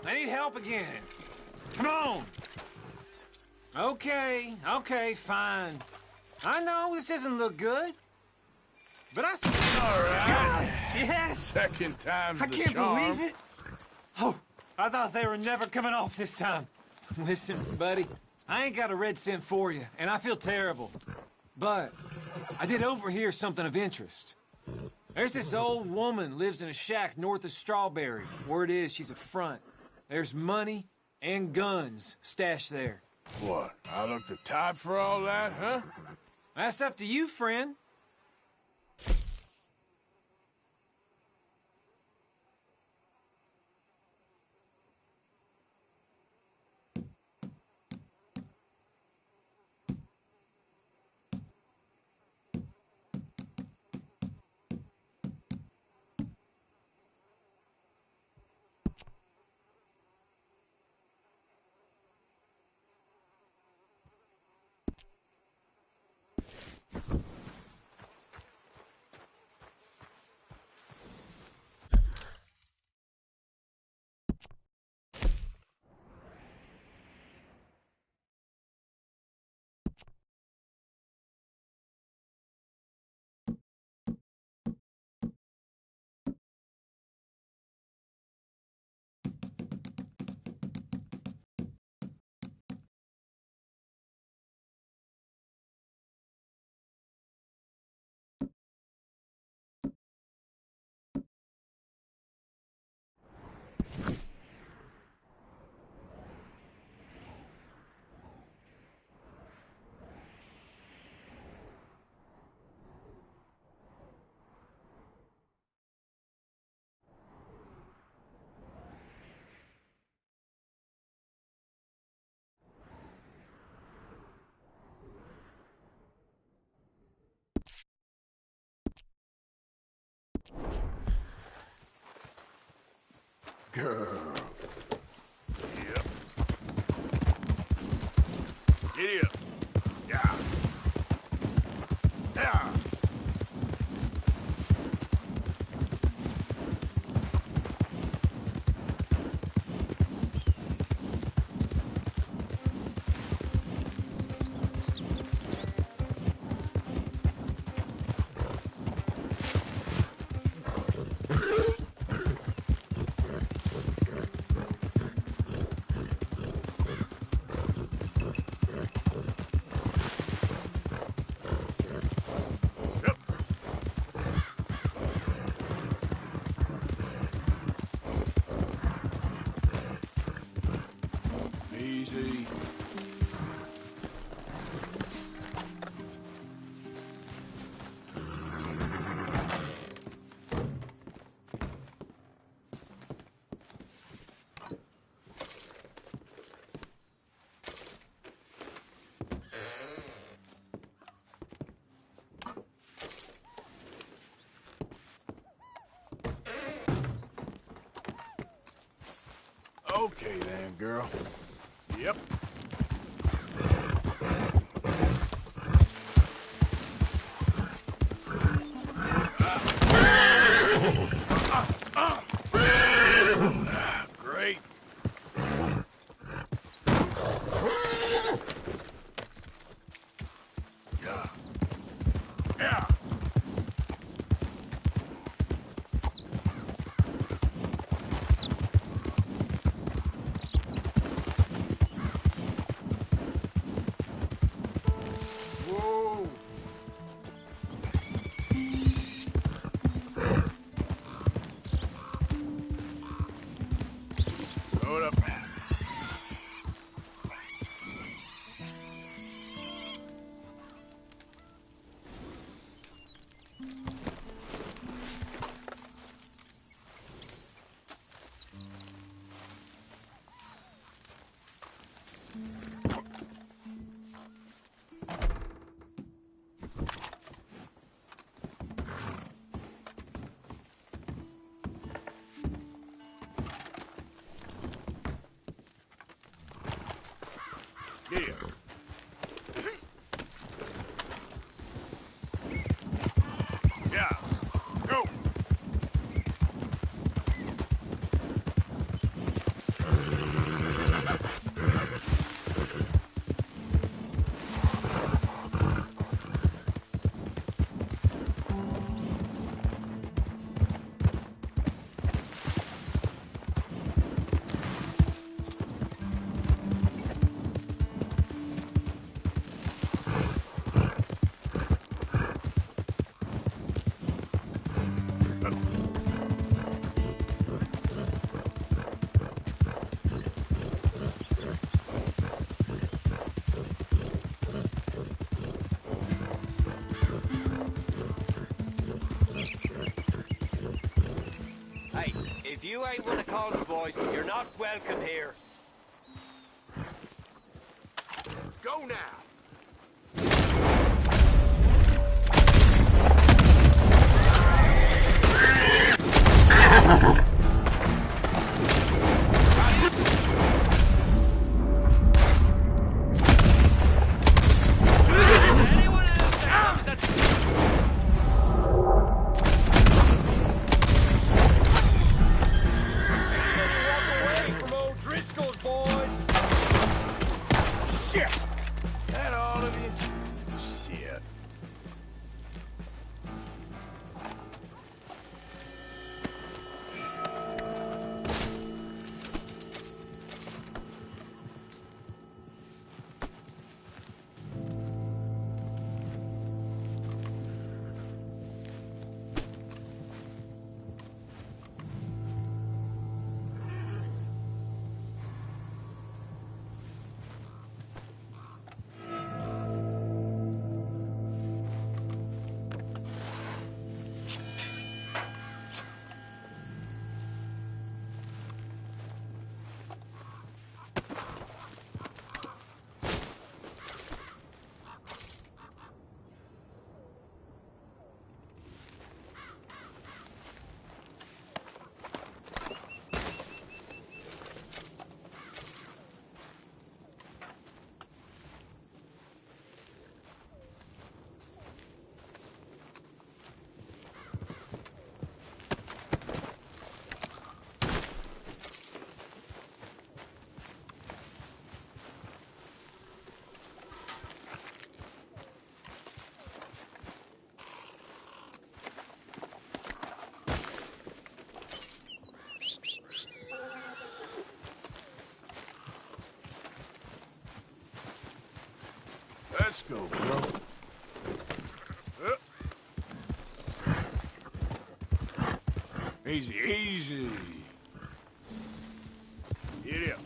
I need help again. Come on! Okay, fine. I know this doesn't look good. But I... All right. Yes! Second time's I the can't charm. believe it. Oh, I thought they were never coming off this time. Listen, buddy, I ain't got a red cent for you, and I feel terrible. But I did overhear something of interest. There's this old woman lives in a shack north of Strawberry. Word is she's a front. There's money and guns stashed there. What? I look the type for all that, huh? That's up to you, friend. Girl. Yep. Giddy up. Yeah. Yeah. Easy. Okay then, girl. Yep. Great. Yeah. Yeah. Whoa. Hold up. Yeah. Yeah. Go. you ain't one of Colin's boys, you're not welcome here. Go now! Let's go, bro. Easy, easy. Get up.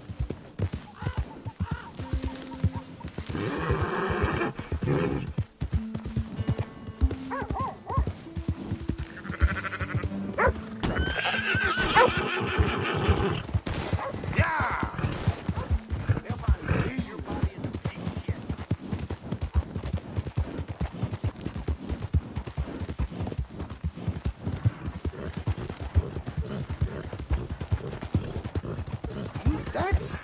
That's...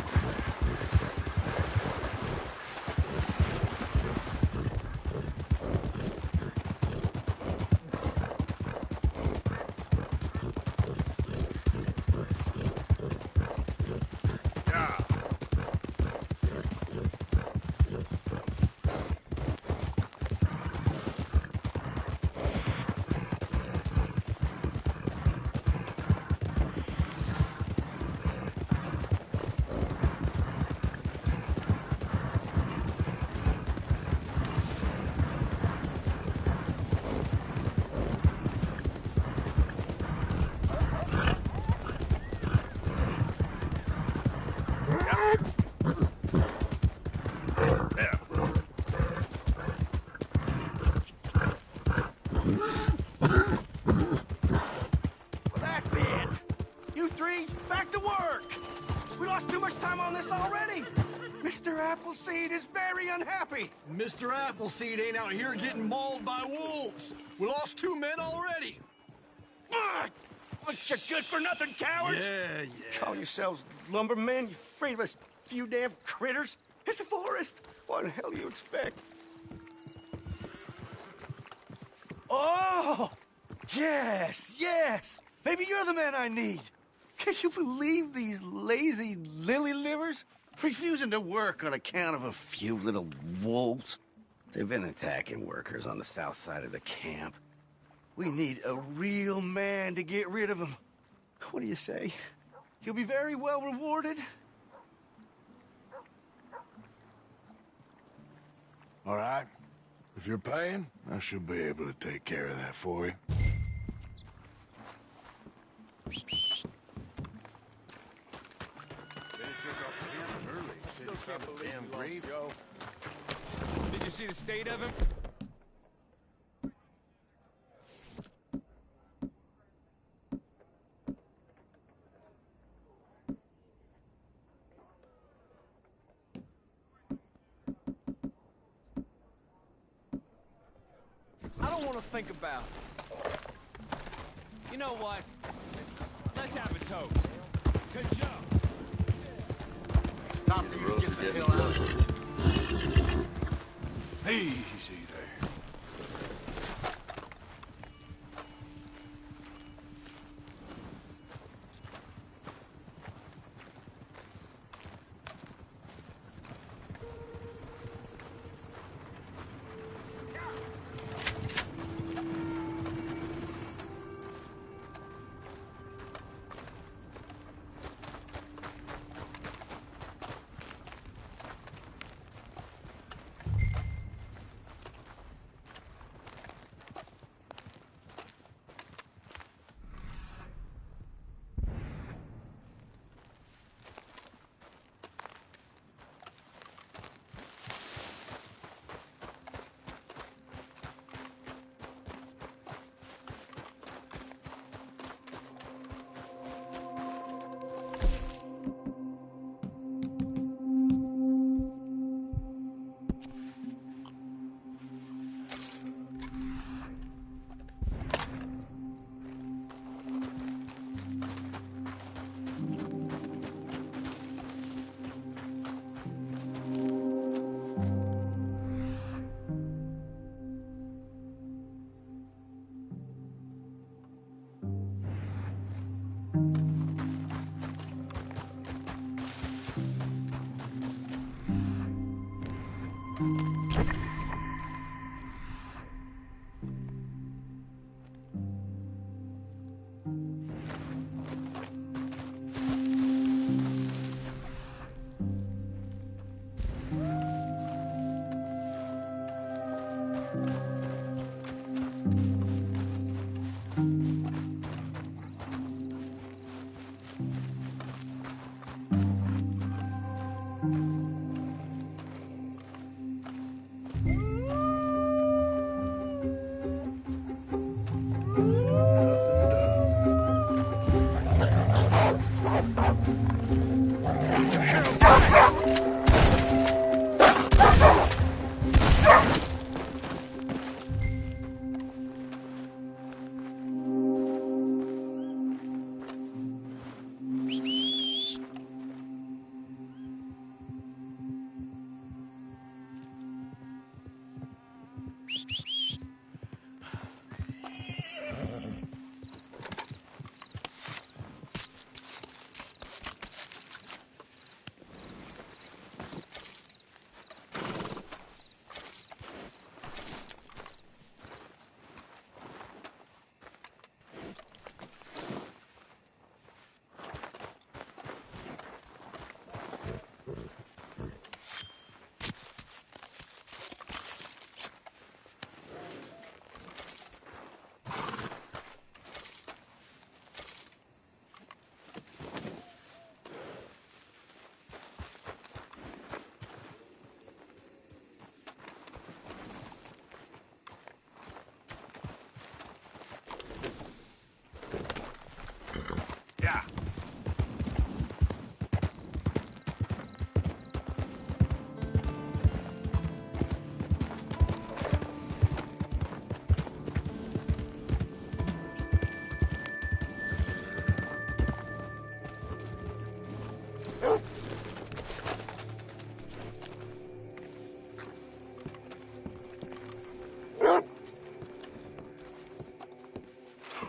That's it! You three, back to work! We lost too much time on this already! Mr. Appleseed is very unhappy! Mr. Appleseed ain't out here getting mauled by wolves. We lost 2 men already. Bunch of good-for-nothing cowards! Yeah. Call yourselves lumbermen, you afraid of us few damn critters? It's a forest! What the hell do you expect? Oh! Yes! Maybe you're the man I need! Can you believe these lazy lily-livers? Refusing to work on account of a few little wolves. They've been attacking workers on the south side of the camp. We need a real man to get rid of them. What do you say? He'll be very well rewarded. All right. If you're paying, I should be able to take care of that for you. Still can't believe damn grave, Joe. Did you see the state of him? to think about. You know what? Let's have a toast. Good job. Time for you to get the hell out. Easy there.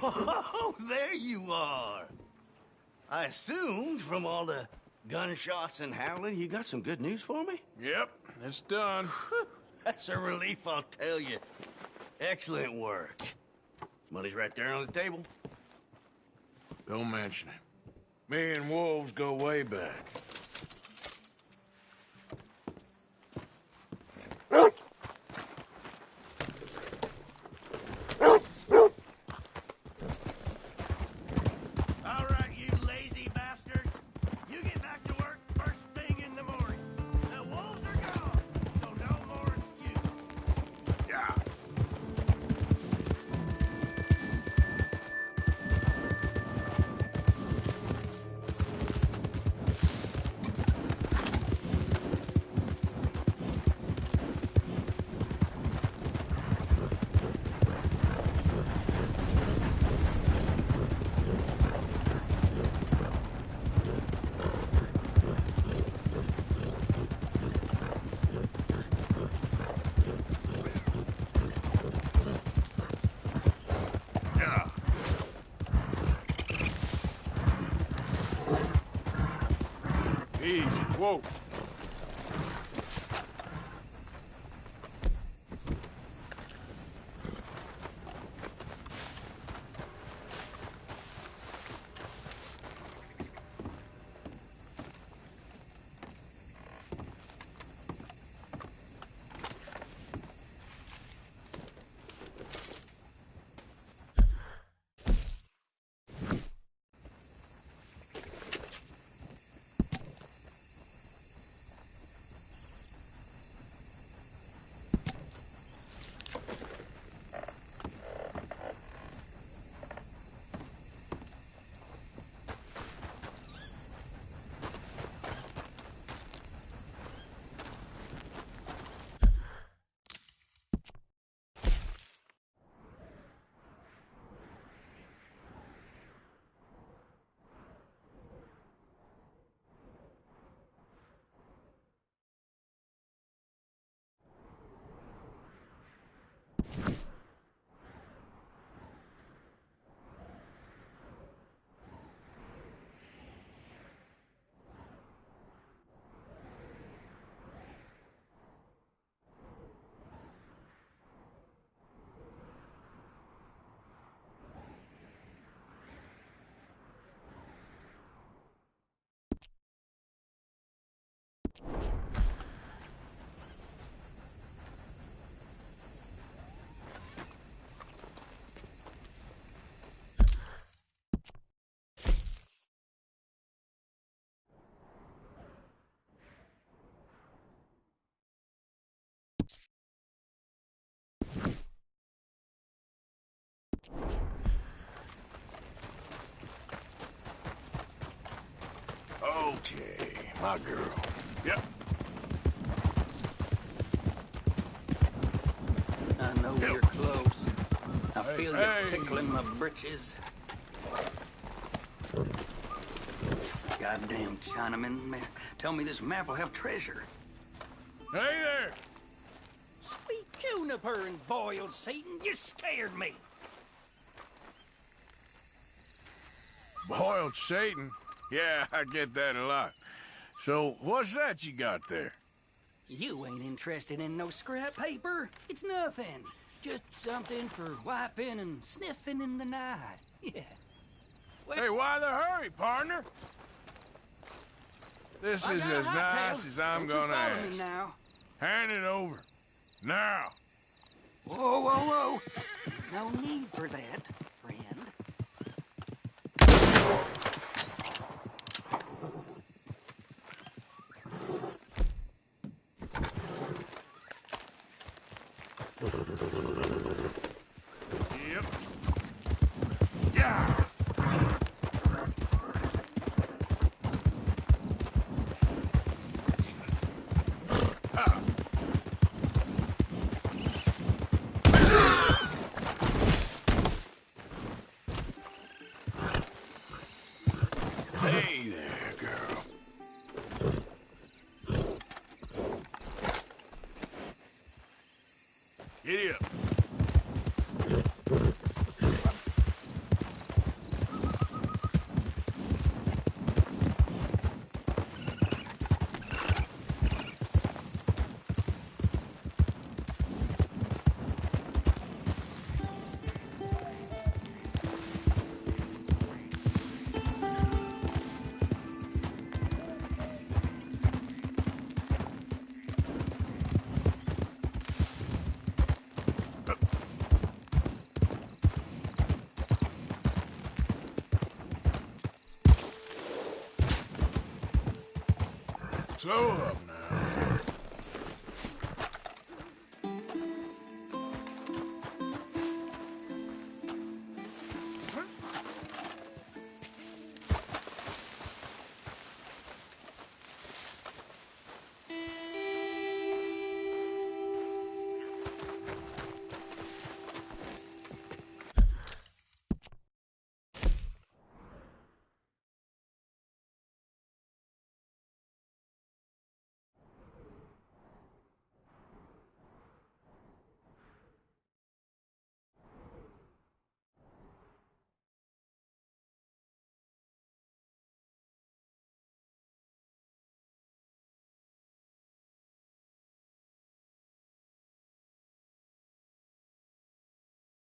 Oh, there you are. I assumed from all the gunshots and howling, you got some good news for me? Yep, it's done. That's a relief, I'll tell you. Excellent work. Money's right there on the table. Don't mention it. Me and Wolves go way back. All right, you lazy bastards. You get back to work first thing in the morning. The wolves are gone, so no more excuses. Yeah. Easy. Whoa. Okay, my girl. Yep. I know you're close. I feel you tickling my britches. Goddamn Chinaman. Tell me this map will have treasure. Hey there! Sweet juniper and boiled Satan, you scared me. Boiled Satan? Yeah, I get that a lot. So, what's that you got there? You ain't interested in no scrap paper. It's nothing. Just something for wiping and sniffing in the night. Yeah. Well, hey, why the hurry, partner? This is as nice as I'm gonna ask. Now. Hand it over. Now. Whoa, whoa, whoa. No need for that, friend. Yep. Yeah. Hey there, girl. Giddy up. Slow up